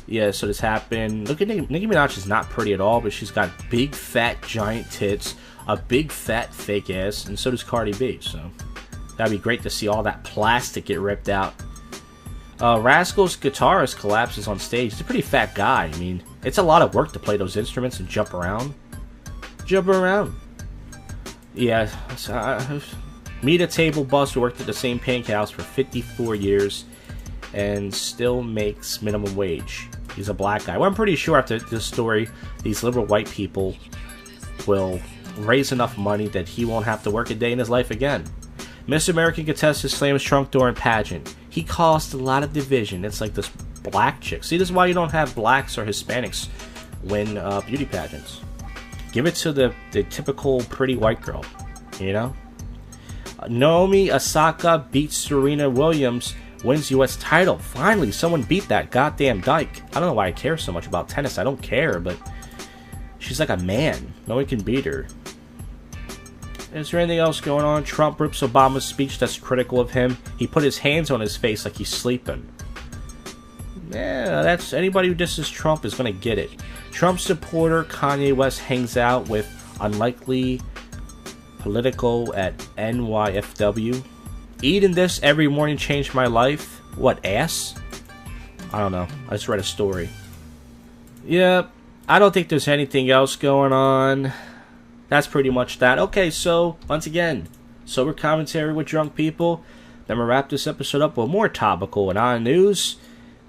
Yeah, so this happened. Look at Nicki Minaj is not pretty at all, but she's got big, fat, giant tits, a big, fat, fake ass, and so does Cardi B. So that'd be great to see all that plastic get ripped out. Rascal's guitarist collapses on stage. He's a pretty fat guy. I mean, it's a lot of work to play those instruments and jump around. Yeah, meet a table boss who worked at the same pancake house for 54 years and still makes minimum wage. He's a black guy. Well, I'm pretty sure after this story, these liberal white people will raise enough money that he won't have to work a day in his life again. Miss American contestant slams trunk door in pageant. He caused a lot of division. It's like this black chick. See, this is why you don't have blacks or Hispanics win beauty pageants. Give it to the typical pretty white girl, you know? Naomi Osaka beats Serena Williams, wins U.S. title. Finally, someone beat that goddamn dyke. I don't know why I care so much about tennis. I don't care, but she's like a man. No one can beat her. Is there anything else going on? Trump rips Obama's speech that's critical of him. He put his hands on his face like he's sleeping. Yeah, that's anybody who disses Trump is going to get it. Trump supporter Kanye West hangs out with unlikely political at NYFW. Eating this every morning changed my life. What, ass? I don't know. I just read a story. Yep. I don't think there's anything else going on. That's pretty much that. Okay, so, once again, sober commentary with drunk people. Then we'll wrap this episode up with more topical and on news.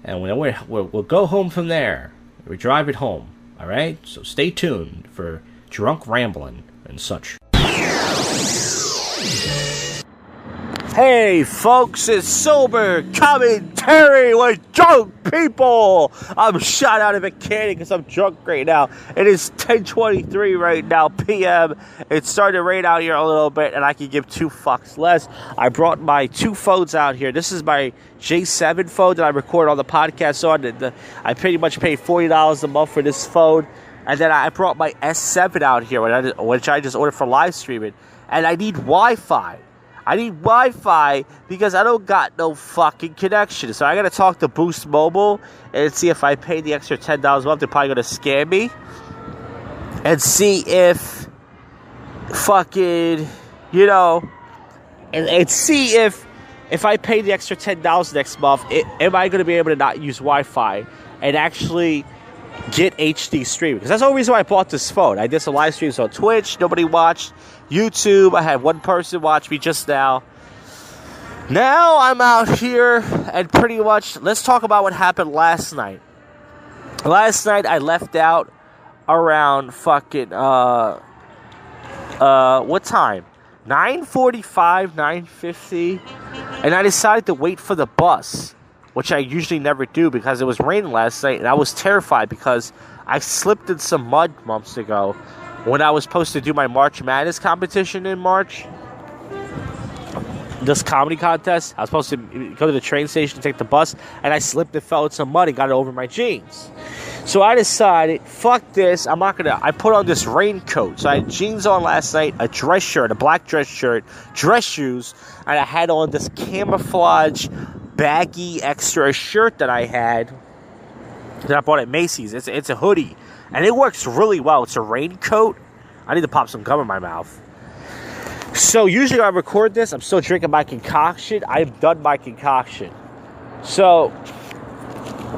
And we'll go home from there. We drive it home. Alright? So stay tuned for drunk rambling and such. Hey folks, it's sober commentary with drunk people. I'm shot out of a candy because I'm drunk right now. It is 10:23 right now p.m. It's starting to rain out here a little bit, and I can give two fucks less. I brought my two phones out here. This is my J7 phone that I record all the podcasts on. I pretty much paid $40 a month for this phone, and then I brought my S7 out here, which I just ordered for live streaming, and I need Wi-Fi. I need Wi-Fi because I don't got no fucking connection. So I gotta talk to Boost Mobile and see if I pay the extra $10 a month, they're probably gonna scam me. And see if fucking, and see if I pay the extra $10 next month, am I gonna be able to not use Wi-Fi and actually get HD streaming? Because that's the only reason why I bought this phone. I did some live streams on Twitch, nobody watched. YouTube, I had one person watch me just now. Now I'm out here and pretty much, let's talk about what happened last night. Last night I left out around fucking, what time? 9:45, 9:50, and I decided to wait for the bus, which I usually never do because it was raining last night, and I was terrified because I slipped in some mud months ago when I was supposed to do my March Madness competition in March. This comedy contest, I was supposed to go to the train station to take the bus, and I slipped and fell in some mud and got it over my jeans. So I decided, fuck this, I put on this raincoat. So I had jeans on last night, a dress shirt, a black dress shirt, dress shoes, and I had on this camouflage baggy extra shirt that I had that I bought at Macy's. It's a hoodie, and it works really well. It's a raincoat. I need to pop some gum in my mouth. So usually when I record this, I'm still drinking my concoction. I've done my concoction. So,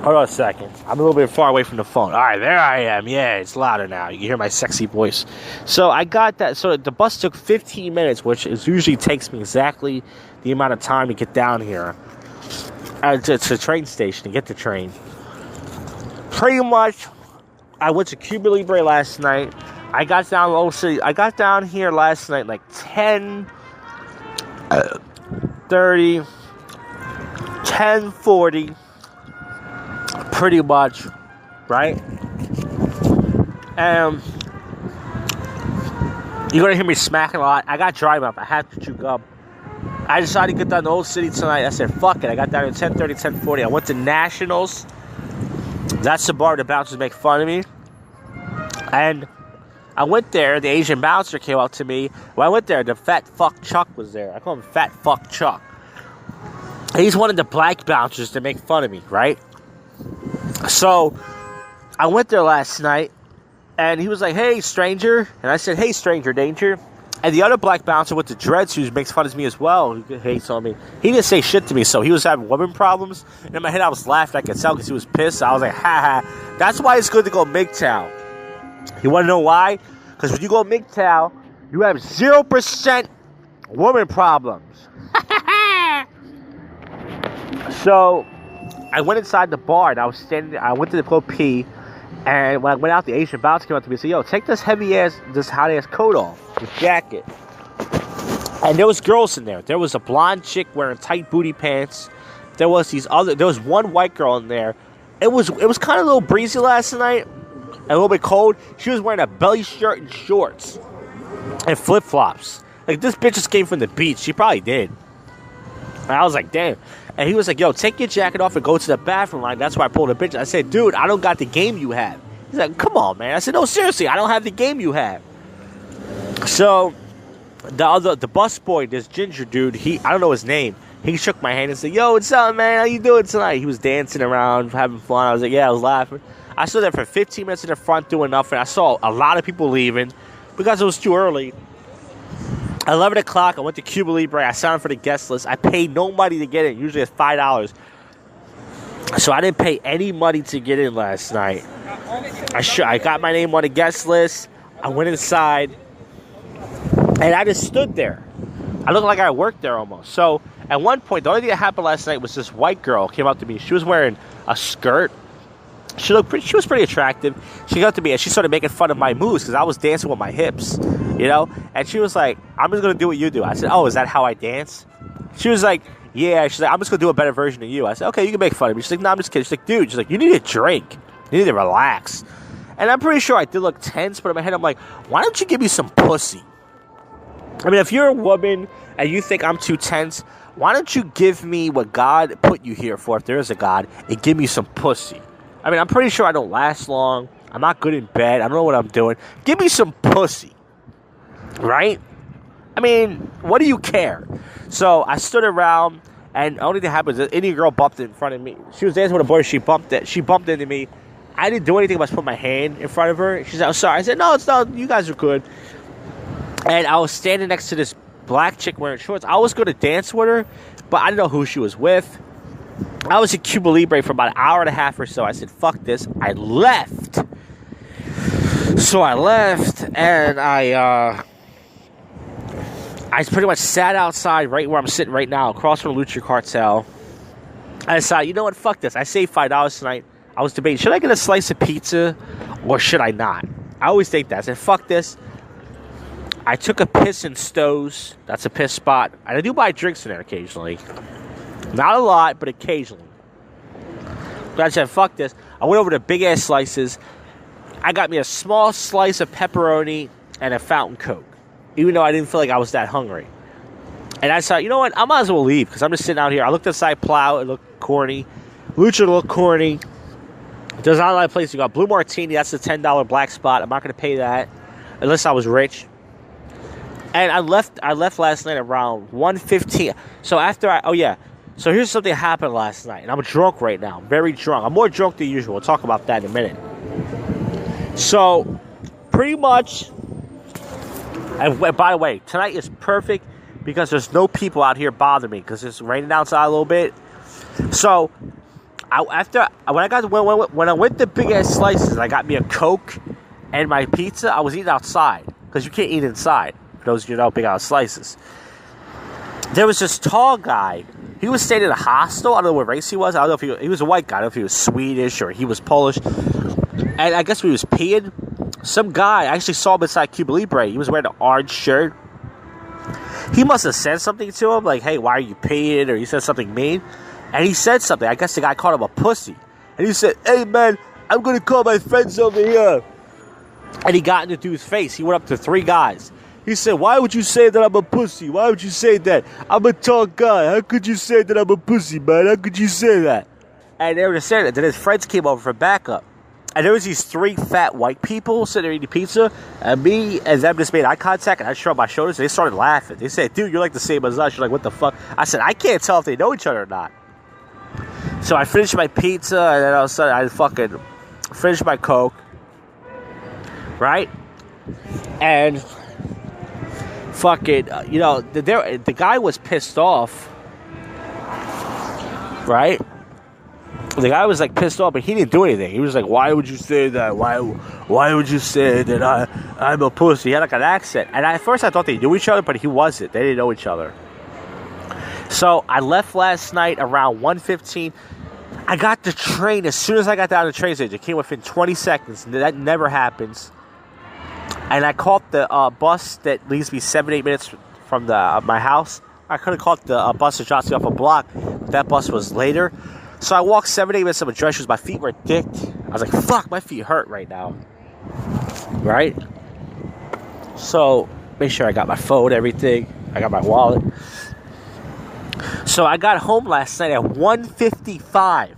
hold on a second. I'm a little bit far away from the phone. All right, there I am. Yeah, it's louder now. You can hear my sexy voice. So I got that. So the bus took 15 minutes, which usually takes me exactly the amount of time to get down here. To the train station, to get the train. Pretty much, I went to Cuba Libre last night. I got down Old City. I got down here last night like 10:30, 10:40, pretty much, right? And you're gonna hear me smacking a lot. I got dry mouth. I have to chew gum. I decided to get down to Old City tonight. I said, fuck it. I got down at 10:30, 10:40. I went to Nationals. That's the bar the bouncers make fun of me. And I went there. The Asian bouncer came up to me. When I went there, the fat fuck Chuck was there. I call him Fat Fuck Chuck. He's one of the black bouncers that make fun of me, right? So I went there last night, and he was like, hey, stranger. And I said, hey, stranger danger. And the other black bouncer with the dreads who makes fun of me as well, who hates on me, he didn't say shit to me, so he was having woman problems. And in my head, I was laughing. I could tell because he was pissed. I was like, ha ha. That's why it's good to go MGTOW. You want to know why? Because when you go MGTOW, you have 0% woman problems. So I went inside the bar, and I was standing. I went to go pee. And when I went out, the Asian bouncer came up to me and said, yo, take this hot-ass coat off, this jacket. And there was girls in there. There was a blonde chick wearing tight booty pants. There was one white girl in there. It was kind of a little breezy last night, and a little bit cold. She was wearing a belly shirt and shorts and flip-flops. Like, this bitch just came from the beach. She probably did. And I was like, damn. And he was like, yo, take your jacket off and go to the bathroom line. That's why I pulled a bitch. I said, dude, I don't got the game you have. He's like, come on, man. I said, no, seriously, I don't have the game you have. So the bus boy, this ginger dude, I don't know his name. He shook my hand and said, yo, what's up, man? How you doing tonight? He was dancing around, having fun. I was like, yeah, I was laughing. I stood there for 15 minutes in the front doing nothing. I saw a lot of people leaving because it was too early. 11 o'clock, I went to Cuba Libre. I signed up for the guest list. I paid no money to get in. Usually it's $5. So I didn't pay any money to get in last night. I got my name on the guest list. I went inside. And I just stood there. I looked like I worked there almost. So at one point, the only thing that happened last night was this white girl came up to me. She was wearing a skirt. She was pretty attractive. She got to me and she started making fun of my moves because I was dancing with my hips, you know. And she was like, "I'm just gonna do what you do." I said, "Oh, is that how I dance?" She was like, "Yeah." She's like, "I'm just gonna do a better version of you." I said, "Okay, you can make fun of me." She's like, "No, I'm just kidding." She's like, "Dude," she's like, "You need a drink. You need to relax." And I'm pretty sure I did look tense, but in my head I'm like, "Why don't you give me some pussy?" I mean, if you're a woman and you think I'm too tense, why don't you give me what God put you here for, if there is a God, and give me some pussy? I mean, I'm pretty sure I don't last long. I'm not good in bed. I don't know what I'm doing. Give me some pussy. Right? I mean, what do you care? So I stood around, and the only thing happened is any girl bumped in front of me. She was dancing with a boy. She bumped into me. I didn't do anything but put my hand in front of her. She said, "Oh, sorry." I said, "No, it's not. You guys are good." And I was standing next to this black chick wearing shorts. I was going to dance with her, but I didn't know who she was with. I was at Cuba Libre for about an hour and a half or so. I said, "Fuck this." I left. So I left, and I pretty much sat outside right where I'm sitting right now, across from the Lucha Cartel. I decided, you know what? Fuck this. I saved $5 tonight. I was debating, should I get a slice of pizza or should I not? I always think that. I said, fuck this. I took a piss in Stowe's. That's a piss spot. And I do buy drinks in there occasionally. Not a lot, but occasionally. But I said, fuck this. I went over to Big Ass Slices. I got me a small slice of pepperoni and a fountain Coke, even though I didn't feel like I was that hungry. And I thought, you know what? I might as well leave because I'm just sitting out here. I looked outside Plow. It looked corny. Lucha looked corny. There's not a lot of places. You got Blue Martini. That's the $10 black spot. I'm not going to pay that unless I was rich. And I left last night around 1:15. So So here's something that happened last night. And I'm drunk right now. Very drunk. I'm more drunk than usual. We'll talk about that in a minute. So, pretty much. And by the way, tonight is perfect because there's no people out here bothering me because it's raining outside a little bit. So, when I went to Big Ass Slices, I got me a Coke and my pizza. I was eating outside because you can't eat inside. For those of you who know, Big Ass Slices. There was this tall guy. He was staying in a hostel. I don't know what race he was. I don't know if he was a white guy. I don't know if he was Swedish or he was Polish. And I guess when he was peeing, some guy, I actually saw him inside Cuba Libre. He was wearing an orange shirt. He must have said something to him, like, "Hey, why are you peeing?" Or he said something mean. And he said something. I guess the guy called him a pussy. And he said, "Hey, man, I'm going to call my friends over here." And he got in the dude's face. He went up to 3 guys. He said, "Why would you say that I'm a pussy? Why would you say that? I'm a tall guy. How could you say that I'm a pussy, man? How could you say that?" And they were just saying that. Then his friends came over for backup. And there was these 3 fat white people sitting there eating pizza. And me and them just made eye contact. And I shrugged my shoulders. And they started laughing. They said, "Dude, you're like the same as us." You're like, "What the fuck?" I said, "I can't tell if they know each other or not." So I finished my pizza. And then all of a sudden, I fucking finished my Coke. Right? And fucking, the guy was pissed off. Right? The guy was like pissed off, but he didn't do anything. He was like, "Why would you say that? Why would you say that I'm a pussy?" He had like an accent. And at first I thought they knew each other, but he wasn't. They didn't know each other. So I left last night around 1:15. I got the train. As soon as I got down to the train station, it came within 20 seconds. That never happens. And I caught the bus that leaves me 7-8 minutes from my house. I could have caught the bus that drops me off a block. But that bus was later. So I walked 7-8 minutes of a dress shoes. My feet were dicked. I was like, fuck, my feet hurt right now. Right? So, make sure I got my phone, everything. I got my wallet. So I got home last night at 1:55.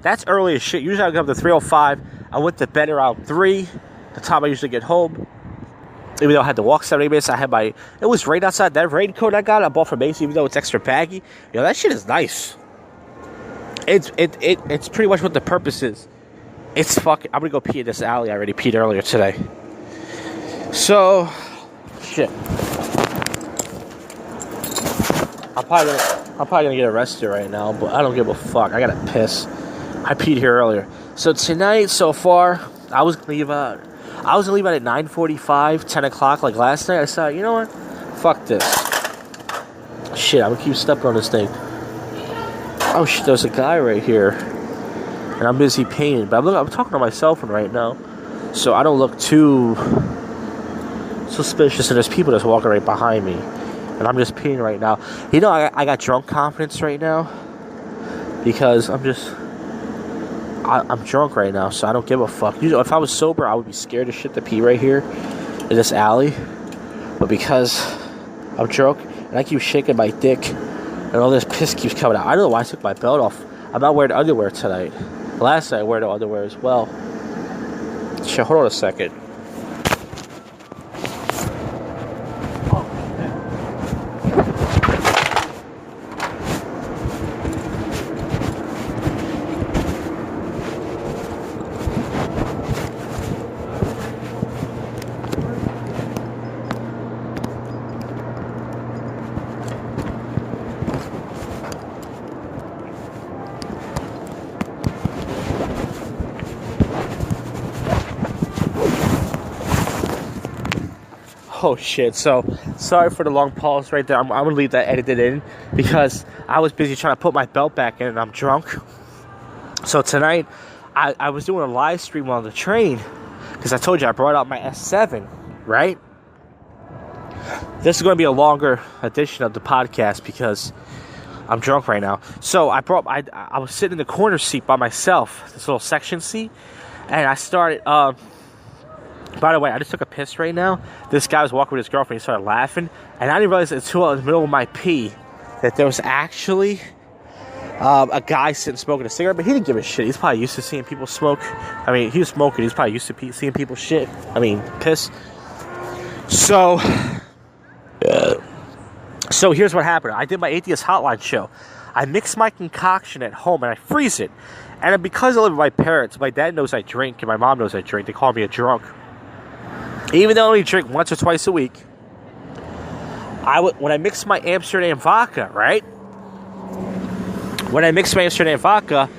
That's early as shit. Usually I get up to 3:05. I went to bed around 3. The time I usually get home. Even though I had to walk 70 minutes, it was rain outside. That raincoat I bought from Macy, even though it's extra baggy. That shit is nice. It's pretty much what the purpose is. It's fucking. I'm gonna go pee in this alley. I already peed earlier today. So, shit. I'm probably gonna get arrested right now, but I don't give a fuck. I gotta piss. I peed here earlier. So tonight, so far, I was gonna leave out at 9:45, 10 o'clock like last night. I said, you know what? Fuck this. Shit, I'm gonna keep stepping on this thing. Oh shit, there's a guy right here. and I'm busy peeing. But I'm talking to my cell phone right now, so I don't look too suspicious. And there's people that's walking right behind me, and I'm just peeing right now. You know, I got drunk confidence right now because I'm drunk right now, so I don't give a fuck. Usually, if I was sober, I would be scared as shit to pee right here in this alley. But because I'm drunk and I keep shaking my dick and all this piss keeps coming out, I don't know why I took my belt off. I'm not wearing underwear tonight. Last night I wore no underwear as well. Shit, hold on a second. Oh shit, so sorry for the long pause right there. I'm gonna leave that edited in because I was busy trying to put my belt back in and I'm drunk. So tonight, I was doing a live stream on the train because I told you I brought out my S7, right? This is gonna be a longer edition of the podcast because I'm drunk right now. So I was sitting in the corner seat by myself, this little section seat, and I started, by the way, I just took a piss right now. This guy was walking with his girlfriend. He started laughing. And I didn't realize until in the middle of my pee that there was actually a guy sitting smoking a cigarette. But he didn't give a shit. He's probably used to seeing people smoke. I mean, he was smoking. He's probably used to seeing people shit. I mean, piss. So here's what happened. I did my atheist hotline show. I mix my concoction at home and I freeze it. And because I live with my parents, my dad knows I drink and my mom knows I drink. They call me a drunk. Even though I only drink once or twice a week, when I mix my Amsterdam vodka, right? When I mix my Amsterdam vodka,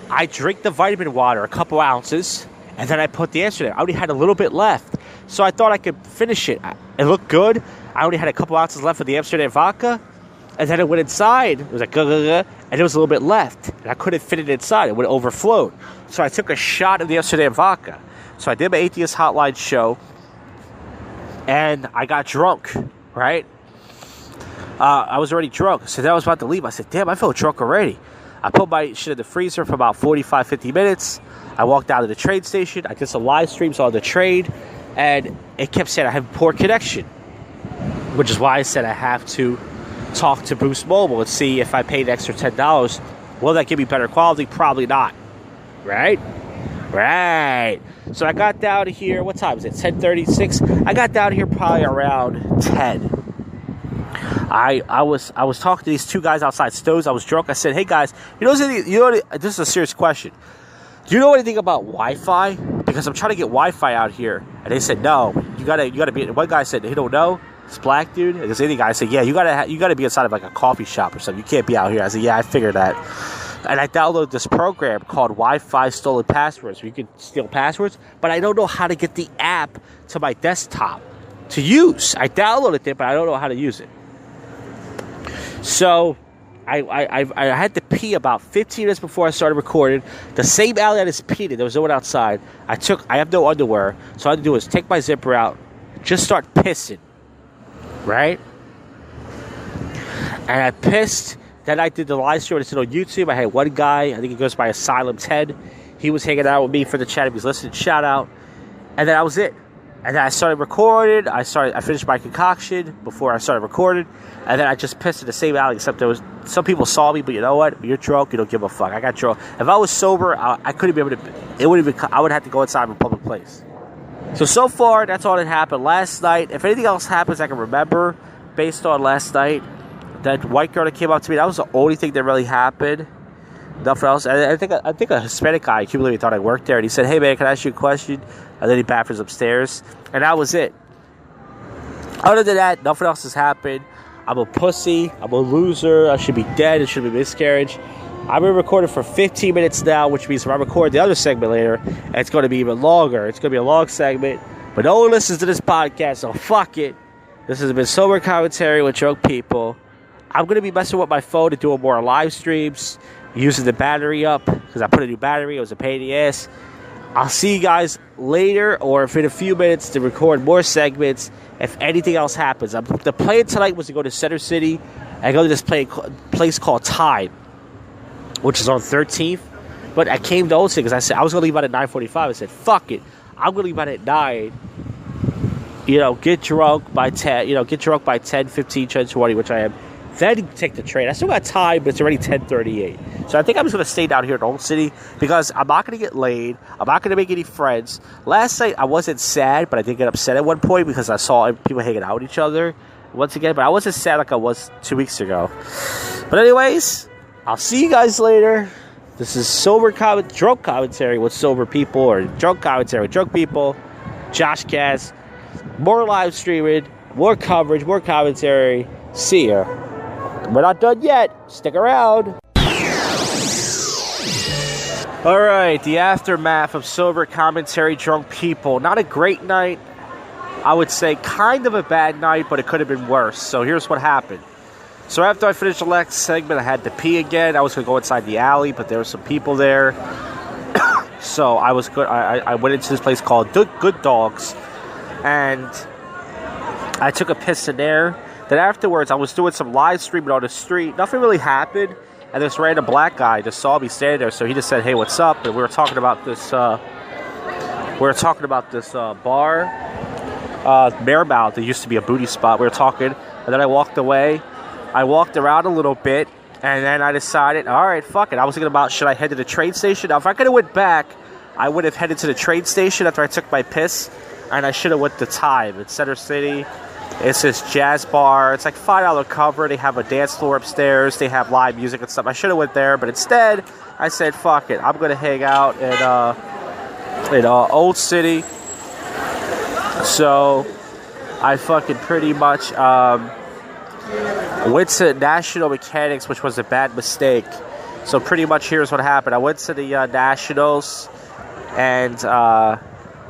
I drink the vitamin water, a couple ounces, and then I put the Amsterdam. I only had a little bit left, so I thought I could finish it. It looked good. I only had a couple ounces left of the Amsterdam vodka, and then it went inside. It was like, and there was a little bit left, and I couldn't fit it inside. It would have overflowed. So I took a shot of the Amsterdam vodka. So I did my atheist hotline show. And I got drunk, right? I was already drunk. So then I was about to leave. I said, damn, I feel drunk already. I put my shit in the freezer for about 45, 50 minutes. I walked down to the train station. I did some live streams on the train. And it kept saying I have poor connection. Which is why I said I have to talk to Boost Mobile and see if I pay the extra $10. Will that give me better quality? Probably not. Right? Right. So I got down here, what time is it? 10:36. I got down here probably around 10. I was talking to these two guys outside Stowe's. I was drunk. I said, "Hey guys, this is a serious question. Do you know anything about Wi-Fi? Because I'm trying to get Wi-Fi out here." And they said, "No, you gotta be." One guy said he don't know. This black dude. And this other guy said, "Yeah, you gotta be inside of like a coffee shop or something. You can't be out here." I said, "Yeah, I figured that." And I downloaded this program called Wi-Fi Stolen Passwords, where you can steal passwords, but I don't know how to get the app to my desktop to use. I downloaded it, but I don't know how to use it. So I had to pee about 15 minutes before I started recording. The same alley I just peed in, there was no one outside. I have no underwear, so all I had to do was take my zipper out, just start pissing, right? And I pissed. Then I did the live stream. I did it on YouTube. I had one guy, I think he goes by Asylum Ted. He was hanging out with me for the chat. He was listening. Shout out. And then that was it. And then I started recording. I finished my concoction before I started recording. And then I just pissed in the same alley, except there was some people saw me. But you know what? When you're drunk, you don't give a fuck. I got drunk. If I was sober, I couldn't be able to. I would have to go inside of a public place. So far, that's all that happened last night. If anything else happens, I can remember based on last night. That white girl that came up to me, that was the only thing that really happened. Nothing else. I think a Hispanic guy, Cuba, Libre, thought I worked there, and he said, "Hey man, can I ask you a question?" And then he baffers upstairs, and that was it. Other than that, nothing else has happened. I'm a pussy. I'm a loser. I should be dead. It should be miscarriage. I've been recording for 15 minutes now, which means when I record the other segment later, it's going to be even longer. It's going to be a long segment, but no one listens to this podcast, so fuck it. This has been Sober Commentary with Drunk People. I'm going to be messing with my phone and doing more live streams, using the battery up. because I put a new battery. It was a pain in the ass. I'll see you guys later, or if in a few minutes, to record more segments if anything else happens. The plan tonight was to go to Center City and go to this place called Tide, which is on 13th. But I came to Old City because I said I was going to leave out at 9:45. I said, fuck it. I'm going to leave out at 9. Get drunk by 10. Get drunk by 10, 15, 10, 20, which I am. Then take the train. I still got time, but it's already 10:38. So I think I'm just going to stay down here in Old City because I'm not going to get laid. I'm not going to make any friends. Last night, I wasn't sad, but I did get upset at one point because I saw people hanging out with each other once again. But I wasn't sad like I was 2 weeks ago. But anyways, I'll see you guys later. This is drunk commentary with sober people, or drunk commentary with drunk people. JoshCast. More live streaming, more coverage, more commentary. See ya. We're not done yet. Stick around. Alright, the aftermath of sober commentary, drunk people. Not a great night. I would say kind of a bad night, but it could have been worse. So here's what happened. So after I finished the last segment, I had to pee again. I was going to go inside the alley, but there were some people there. So I was good. I went into this place called Good Dogs, and I took a piss in there. Then afterwards, I was doing some live streaming on the street. Nothing really happened, and this random black guy just saw me standing there. So he just said, "Hey, what's up?" And we were talking about this. Bar, Marymount. There used to be a booty spot. We were talking, and then I walked away. I walked around a little bit, and then I decided, all right, fuck it. I was thinking about, should I head to the train station? Now, if I could have went back, I would have headed to the train station after I took my piss, and I should have went to Time in Center City. It's this jazz bar. It's like $5 cover. They have a dance floor upstairs. They have live music and stuff. I should have went there, but instead, I said, fuck it. I'm going to hang out in Old City. So, I fucking pretty much went to National Mechanics, which was a bad mistake. So, pretty much here's what happened. I went to the Nationals, and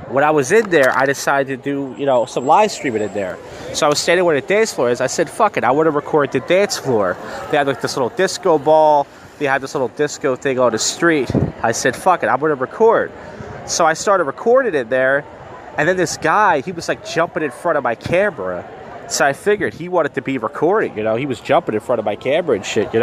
when I was in there, I decided to do, some live streaming in there. So I was standing where the dance floor is. I said, fuck it, I want to record the dance floor. They had like this little disco ball. They had this little disco thing on the street. I said, fuck it, I'm going to record. So I started recording it there. And then this guy, he was like jumping in front of my camera. So I figured he wanted to be recording, He was jumping in front of my camera and shit,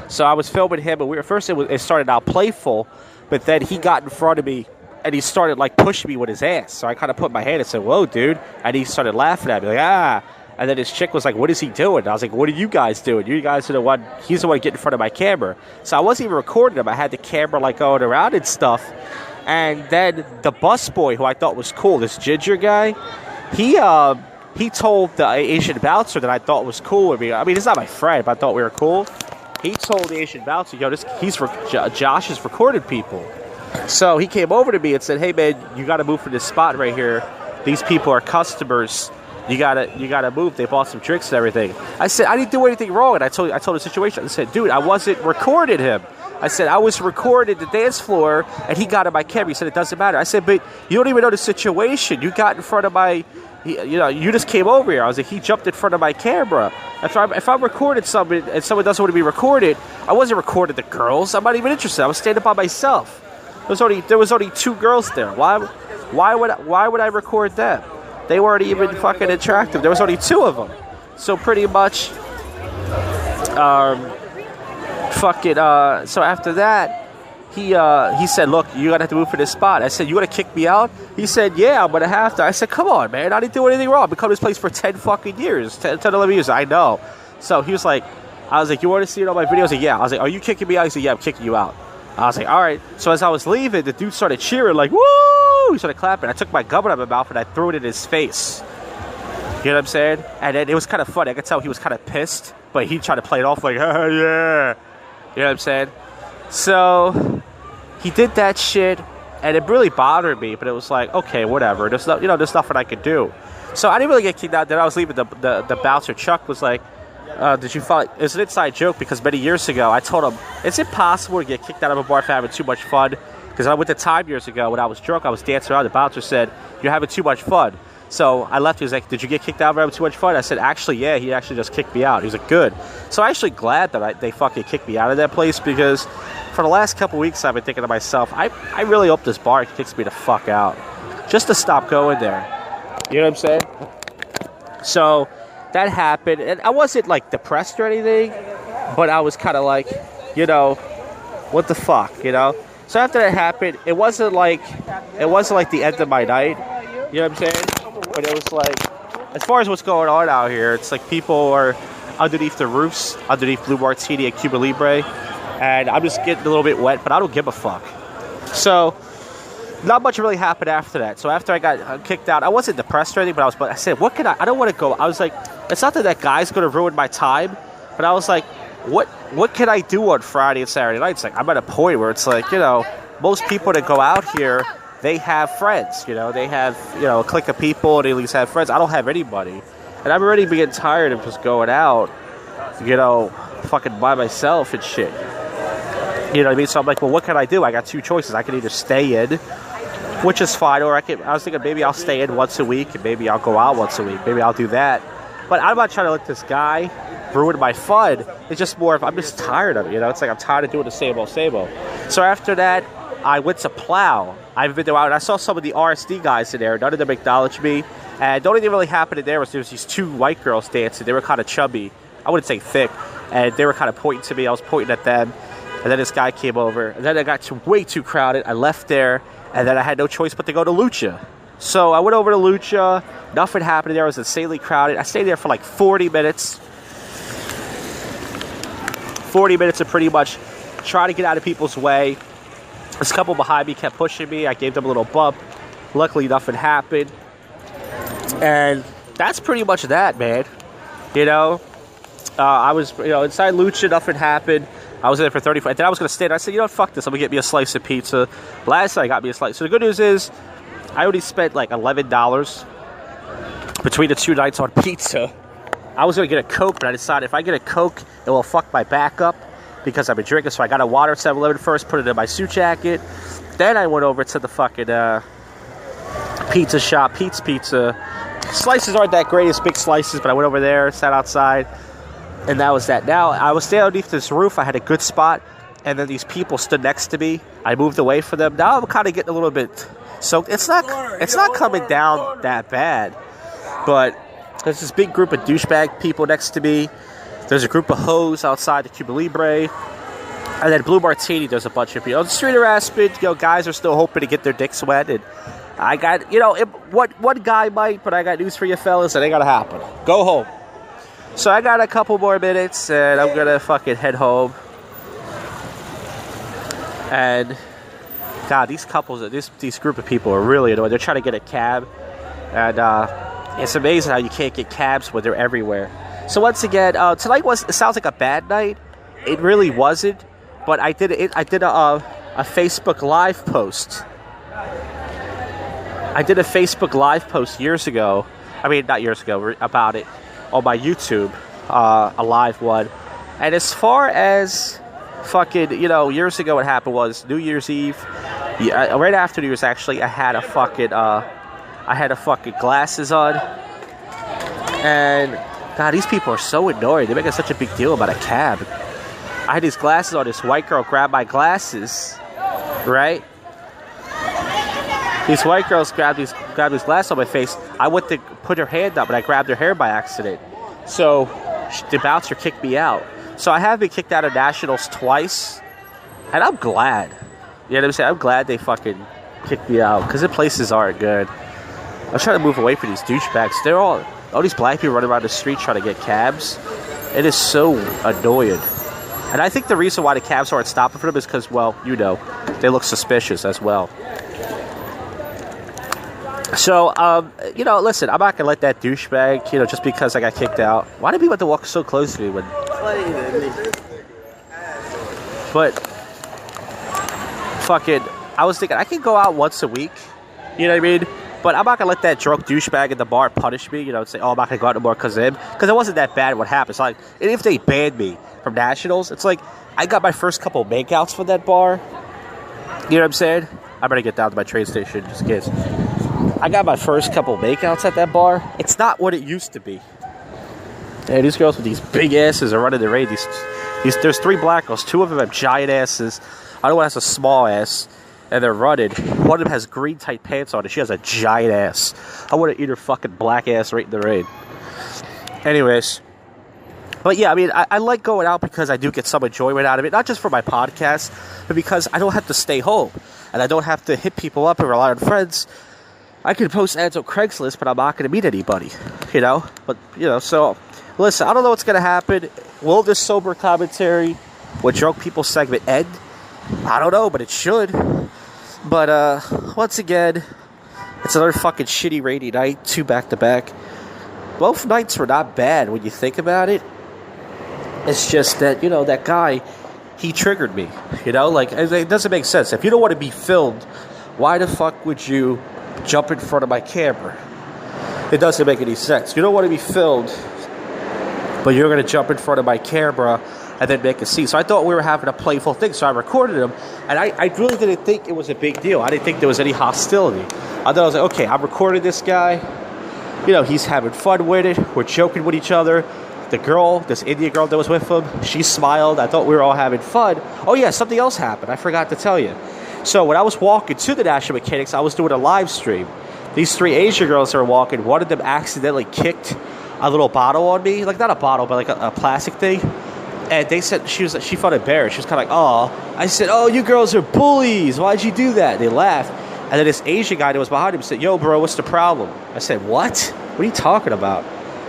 So I was filming him, and first it started out playful. But then he got in front of me. And he started, pushing me with his ass. So I kind of put my hand and said, whoa, dude. And he started laughing at me, ah. And then his chick was like, what is he doing? And I was like, what are you guys doing? You guys are the one, he's the one getting in front of my camera. So I wasn't even recording him. I had the camera, going around and stuff. And then the busboy, who I thought was cool, this ginger guy, he told the Asian bouncer that I thought was cool with me. I mean, he's not my friend, but I thought we were cool. He told the Asian bouncer, Josh has recorded people. So he came over to me and said, hey, man, you got to move from this spot right here. These people are customers. You gotta move. They bought some drinks and everything. I said, I didn't do anything wrong. And I told the situation. I said, dude, I wasn't recording him. I said, I was recording the dance floor, and he got in my camera. He said, it doesn't matter. I said, but you don't even know the situation. You got in front of my, you just came over here. I was like, he jumped in front of my camera. If I'm recording somebody and someone doesn't want to be recorded, I wasn't recording the girls. I'm not even interested. I was standing by myself. There was only 2 girls there. Why would I record them? They weren't even fucking attractive. There was only 2 of them. So pretty much, so after that, he said, look, you're going to have to move for this spot. I said, you want to kick me out? He said, yeah, I'm going to have to. I said, come on, man. I didn't do anything wrong. I've been coming to this place for 10 fucking years. 10, 11 years. I know. So he was like, I was like, you want to see it on my videos? Yeah. I was like, are you kicking me out? He said, yeah, I'm kicking you out. I was like, all right. So as I was leaving, the dude started cheering, like, woo! He started clapping. I took my gum out of my mouth and I threw it in his face. You know what I'm saying? And then it was kind of funny. I could tell he was kind of pissed, but he tried to play it off like, oh, yeah. You know what I'm saying? So he did that shit, and it really bothered me, but it was like, okay, whatever. There's nothing I could do. So I didn't really get kicked out. Then I was leaving. The bouncer, Chuck, was like, did you follow? It's an inside joke because many years ago I told him, is it possible to get kicked out of a bar for having too much fun? Because I went to Time years ago when I was drunk, I was dancing around. The bouncer said, you're having too much fun. So I left. He was like, did you get kicked out for having too much fun? I said, actually, yeah, he actually just kicked me out. He was like, good. So I'm actually glad that they fucking kicked me out of that place, because for the last couple weeks I've been thinking to myself, I really hope this bar kicks me the fuck out, just to stop going there. You know what I'm saying? So that happened, and I wasn't like depressed or anything, but I was kind of like, you know, what the fuck, you know? So after that happened, it wasn't like the end of my night, you know what I'm saying? But it was like, as far as what's going on out here, it's like people are underneath the roofs, underneath Blue Martini and Cuba Libre, and I'm just getting a little bit wet, but I don't give a fuck. So not much really happened after that. So after I got kicked out, I wasn't depressed or anything, but I said, what can I don't want to go. I was like, it's not that guy's going to ruin my time, but I was like, what can I do on Friday and Saturday nights? Like, I'm at a point where it's like, you know, most people that go out here, they have friends, you know, they have, you know, a clique of people, they at least have friends. I don't have anybody, and I'm already getting tired of just going out, you know, fucking by myself and shit. You know what I mean? So I'm like, well, what can I do? I got two choices. I can either stay in, which is fine, or I was thinking maybe I'll stay in once a week, and maybe I'll go out once a week. Maybe I'll do that. But I'm not trying to let this guy ruin my fun. It's just more of, I'm just tired of it, you know? It's like I'm tired of doing the same old, same old. So after that, I went to Plow. I've been out, and I saw some of the RSD guys in there. None of them acknowledged me. And the only thing that really happened in there was these two white girls dancing. They were kind of chubby. I wouldn't say thick. And they were kind of pointing to me. I was pointing at them. And then this guy came over. And then it got way too crowded. I left there. And then I had no choice but to go to Lucha. So I went over to Lucha. Nothing happened there. It was insanely crowded. I stayed there for like 40 minutes. 40 minutes of pretty much trying to get out of people's way. This couple behind me kept pushing me. I gave them a little bump. Luckily, nothing happened. And that's pretty much that, man. You know, I was, you know, inside Lucha, nothing happened. I was in there for 35. And then I was going to stay there. I said, you know what, fuck this. I'm going to get me a slice of pizza. Last night, I got me a slice. So the good news is, I already spent like $11 between the two nights on pizza. I was going to get a Coke, but I decided if I get a Coke, it will fuck my back up because I've been drinking. So I got a water at 7-Eleven first, put it in my suit jacket. Then I went over to the fucking pizza shop, Pete's Pizza. Slices aren't that great. It's big slices, but I went over there, sat outside, and that was that. Now, I was standing underneath this roof. I had a good spot, and then these people stood next to me. I moved away from them. Now I'm kind of getting a little bit soaked. It's not coming down that bad, but there's this big group of douchebag people next to me. There's a group of hoes outside the Cuba Libre. And then Blue Martini, there's a bunch of people. The street harassment, you know, guys are still hoping to get their dicks wet. And I got, you know, one guy might, but I got news for you fellas. It ain't gonna happen. Go home. So I got a couple more minutes, and I'm gonna fucking head home. And, God, these couples, this group of people are really annoying. They're trying to get a cab. And, it's amazing how you can't get cabs when they're everywhere. So once again, tonight it sounds like a bad night. It really wasn't, but I did a Facebook Live post. I did a Facebook Live post years ago. I mean, not years ago, about it on my YouTube, a live one. And as far as fucking, you know, years ago, what happened was New Year's Eve. Right after New Year's, actually, I had a fucking glasses on. And, God, these people are so annoying. They're making such a big deal about a cab. I had these glasses on. This white girl grabbed my glasses, right? These white girls grabbed these glasses on my face. I went to put her hand up, and I grabbed her hair by accident. So, the bouncer kicked me out. So, I have been kicked out of Nationals twice. And I'm glad. You know what I'm saying? I'm glad they fucking kicked me out. Because the places aren't good. I'm trying to move away from these douchebags. They're all these black people running around the street trying to get cabs. It is so annoying. And I think the reason why the cabs aren't stopping for them is because, well, you know, they look suspicious as well. So, you know, listen, I'm not going to let that douchebag, you know, just because I got kicked out. Why do people have to walk so close to me when... But, fucking, I was thinking, I can go out once a week. You know what I mean? But I'm not going to let that drunk douchebag at the bar punish me, you know, and say, oh, I'm not going to go out no more because of him. Because it wasn't that bad what happened. It's like, and if they banned me from Nationals, it's like, I got my first couple makeouts from that bar. You know what I'm saying? I better get down to my train station just in case. I got my first couple makeouts at that bar. It's not what it used to be. And these girls with these big asses are running the raid. There's 3 black girls. 2 of them have giant asses. Other one has a small ass. And they're running. One of them has green tight pants on and she has a giant ass. I want to eat her fucking black ass right in the raid. Anyways. But yeah, I mean, I like going out because I do get some enjoyment out of it. Not just for my podcast, but because I don't have to stay home. And I don't have to hit people up and rely on friends. I can post ads on Craigslist, but I'm not going to meet anybody. You know? But, you know, so... Listen, I don't know what's going to happen. Will this sober commentary with drunk people segment end? I don't know, but it should. But, once again, it's another fucking shitty rainy night. 2 back-to-back. Both nights were not bad when you think about it. It's just that, you know, that guy, he triggered me. You know, like, it doesn't make sense. If you don't want to be filmed, why the fuck would you jump in front of my camera? It doesn't make any sense. You don't want to be filmed, but you're going to jump in front of my camera and then make a scene. So I thought we were having a playful thing, so I recorded him. And I really didn't think it was a big deal. I didn't think there was any hostility. I thought I was like, okay, I'm recording this guy. You know, he's having fun with it. We're joking with each other. The girl, this Indian girl that was with him, she smiled. I thought we were all having fun. Oh yeah, something else happened. I forgot to tell you. So when I was walking to the National Mechanics, I was doing a live stream. These 3 Asian girls that were walking, one of them accidentally kicked a little bottle on me. Like, not a bottle, but like a plastic thing. And they said she felt embarrassed. She was kind of like, oh. I said, oh, you girls are bullies. Why'd you do that? They laughed. And then this Asian guy that was behind him said, yo, bro, what's the problem? I said, what? What are you talking about?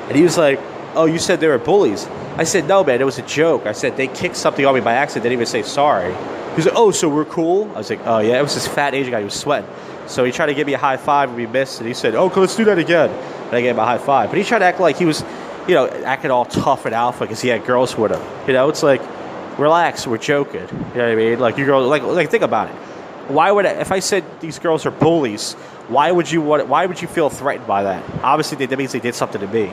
And he was like, oh, you said they were bullies. I said, no, man, it was a joke. I said, they kicked something on me by accident. They didn't even say sorry. He was like, oh, so we're cool? I was like, oh, yeah. It was this fat Asian guy who was sweating. So he tried to give me a high five and we missed. And he said, oh, let's do that again. And I gave him a high five. But he tried to act like he was, you know, acting all tough and alpha because he had girls with him. You know, it's like, relax, we're joking. You know what I mean? Like, you girls, like think about it. Why would if I said these girls are bullies, why would you feel threatened by that? Obviously, that means they did something to me.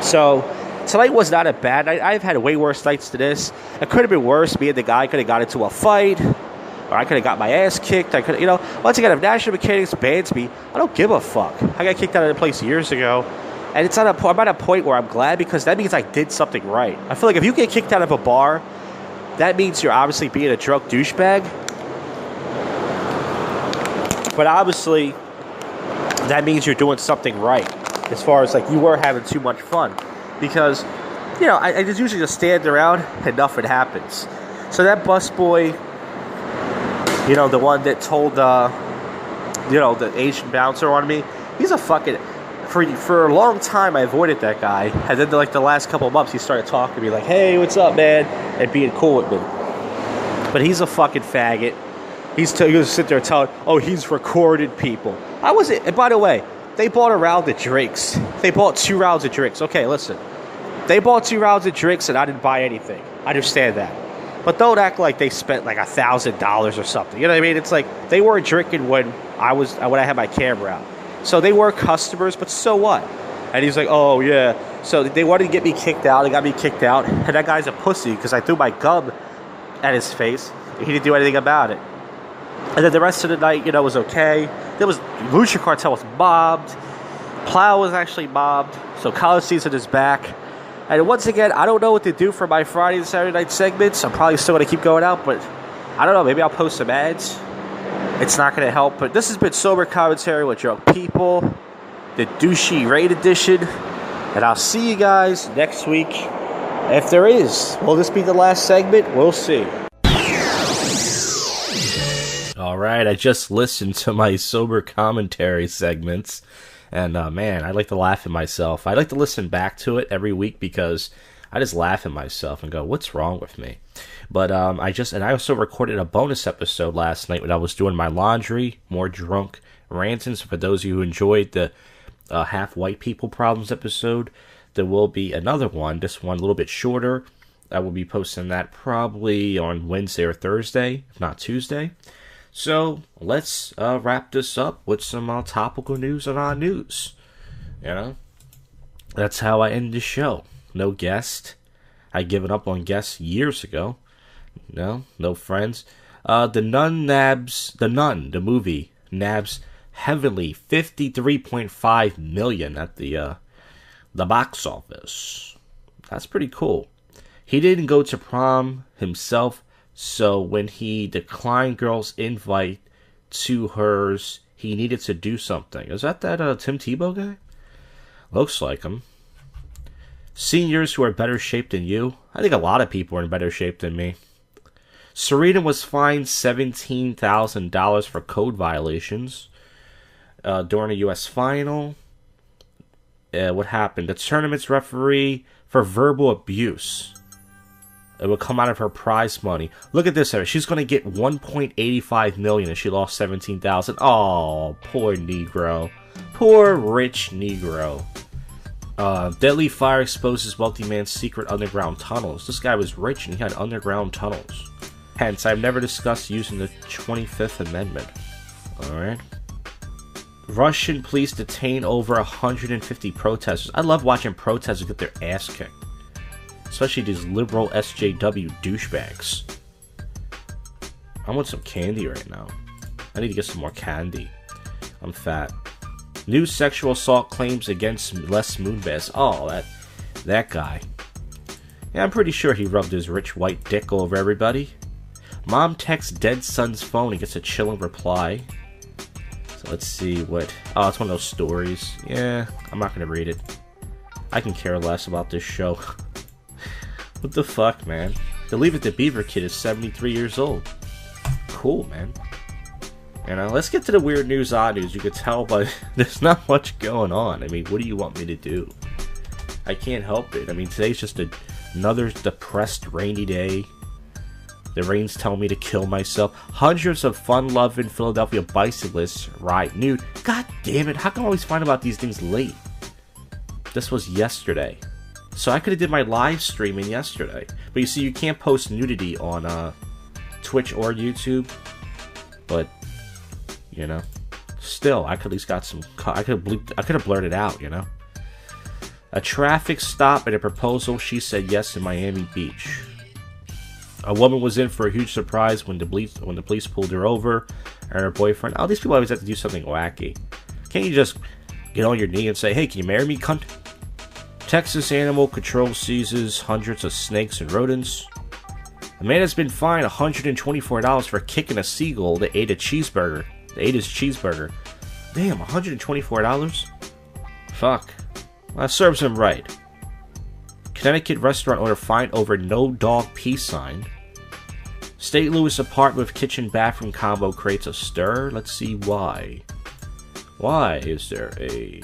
So tonight was not a bad night. I've had way worse nights than this. It could have been worse. Me and the guy could have got into a fight, or I could have got my ass kicked. I could, you know. Once again, if National Mechanics bans me, I don't give a fuck. I got kicked out of the place years ago, and I'm at a point where I'm glad because that means I did something right. I feel like if you get kicked out of a bar, that means you're obviously being a drunk douchebag. But obviously, that means you're doing something right. As far as, like, you were having too much fun. Because, you know, I just usually just stand around and nothing happens. So that busboy, you know, the one that told, you know, the Asian bouncer on me, he's a fucking... For a long time, I avoided that guy. And then, like, the last couple of months, he started talking to me like, hey, what's up, man? And being cool with me. But he's a fucking faggot. He was sit there telling, oh, he's recorded people. I wasn't, and by the way, they bought a round of drinks. They bought 2 rounds of drinks. Okay, listen. They bought 2 rounds of drinks and I didn't buy anything. I understand that. But don't act like they spent like $1,000 or something. You know what I mean? It's like they weren't drinking when I had my camera out. So they were customers, but so what? And he's like, oh, yeah. So they wanted to get me kicked out. They got me kicked out. And that guy's a pussy because I threw my gum at his face. He didn't do anything about it. And then the rest of the night, you know, was okay. There was Lucha Cartel was mobbed. Plow was actually mobbed. So college season is back. And once again, I don't know what to do for my Friday and Saturday night segments. I'm probably still going to keep going out, but I don't know. Maybe I'll post some ads. It's not going to help. But this has been Sober Commentary with Drunk People, the douchey raid edition. And I'll see you guys next week. If there is. Will this be the last segment? We'll see. All right, I just listened to my sober commentary segments, and man, I like to laugh at myself. I like to listen back to it every week because I just laugh at myself and go, what's wrong with me? But I also recorded a bonus episode last night when I was doing my laundry, more drunk rantings. For those of you who enjoyed the half white people problems episode, there will be another one, this one a little bit shorter. I will be posting that probably on Wednesday or Thursday, if not Tuesday. So, let's wrap this up with some topical news on our news. You know? That's how I end the show. No guest. I'd given up on guests years ago. No friends. The Nun, the movie, Nabs heavily, $53.5 million at the box office. That's pretty cool. He didn't go to prom himself, so when he declined girls' invite to hers, he needed to do something. Is that Tim Tebow guy? Looks like him. Seniors who are better shape than you. I think a lot of people are in better shape than me. Serena was fined $17,000 for code violations during a U.S. final. What happened? The tournament's referee for verbal abuse. It would come out of her prize money. Look at this. She's going to get $1.85 million and she lost $17,000. Oh, poor Negro. Poor rich Negro. Deadly fire exposes wealthy man's secret underground tunnels. This guy was rich and he had underground tunnels. Hence, I've never discussed using the 25th Amendment. Alright. Russian police detain over 150 protesters. I love watching protesters get their ass kicked. Especially these liberal SJW douchebags. I want some candy right now. I need to get some more candy. I'm fat. New sexual assault claims against Les Moonves. Oh, that guy. Yeah, I'm pretty sure he rubbed his rich white dick over everybody. Mom texts dead son's phone and gets a chilling reply. So let's see what... Oh, it's one of those stories. Yeah, I'm not going to read it. I can care less about this show. What the fuck, man? The Leave It to Beaver kid is 73 years old. Cool, man. And let's get to the weird news, odd news. You could tell, but there's not much going on. I mean, what do you want me to do? I can't help it. I mean, today's just another depressed, rainy day. The rain's telling me to kill myself. Hundreds of fun-loving Philadelphia bicyclists ride nude. God damn it, how come I always find about these things late? This was yesterday. So I could have did my live streaming yesterday. But you see, you can't post nudity on Twitch or YouTube. But, you know, still, I could at least got some... I could have blurted out, you know? A traffic stop and a proposal, she said yes in Miami Beach. A woman was in for a huge surprise when the police pulled her over, and her boyfriend... Oh, these people always have to do something wacky. Can't you just get on your knee and say, hey, can you marry me, cunt? Texas Animal Control seizes hundreds of snakes and rodents. A man has been fined $124 for kicking a seagull that ate his cheeseburger. Damn, $124? Fuck. Well, that serves him right. Connecticut restaurant owner fined over no dog peace sign. St. Louis apartment with kitchen bathroom combo creates a stir. Let's see why. Why is there a...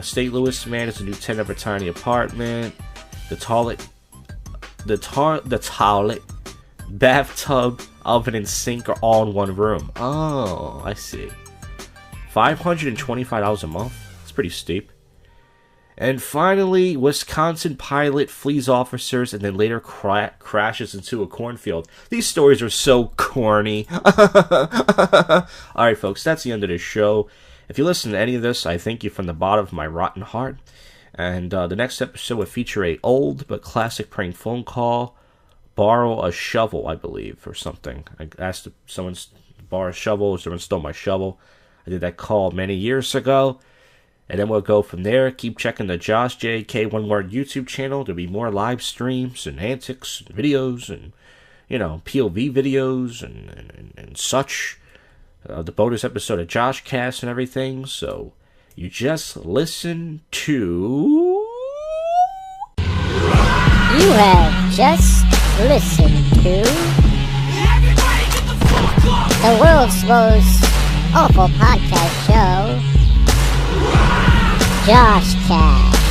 St. Louis man is a new tenant of a tiny apartment. The toilet, bathtub, oven, and sink are all in one room. Oh, I see. $525 a month. That's pretty steep. And finally, Wisconsin pilot flees officers and then later crashes into a cornfield. These stories are so corny. Alright, folks, that's the end of the show. If you listen to any of this, I thank you from the bottom of my rotten heart. And the next episode will feature a old but classic prank phone call. Borrow a shovel, I believe, or something. I asked someone to borrow a shovel. Someone stole my shovel. I did that call many years ago. And then we'll go from there. Keep checking the Josh JK One Word YouTube channel. There'll be more live streams and antics and videos and, you know, POV videos and such. The bonus episode of JoshCast and everything. So you just listen to... You have just listened to the world's most awful podcast show, JoshCast.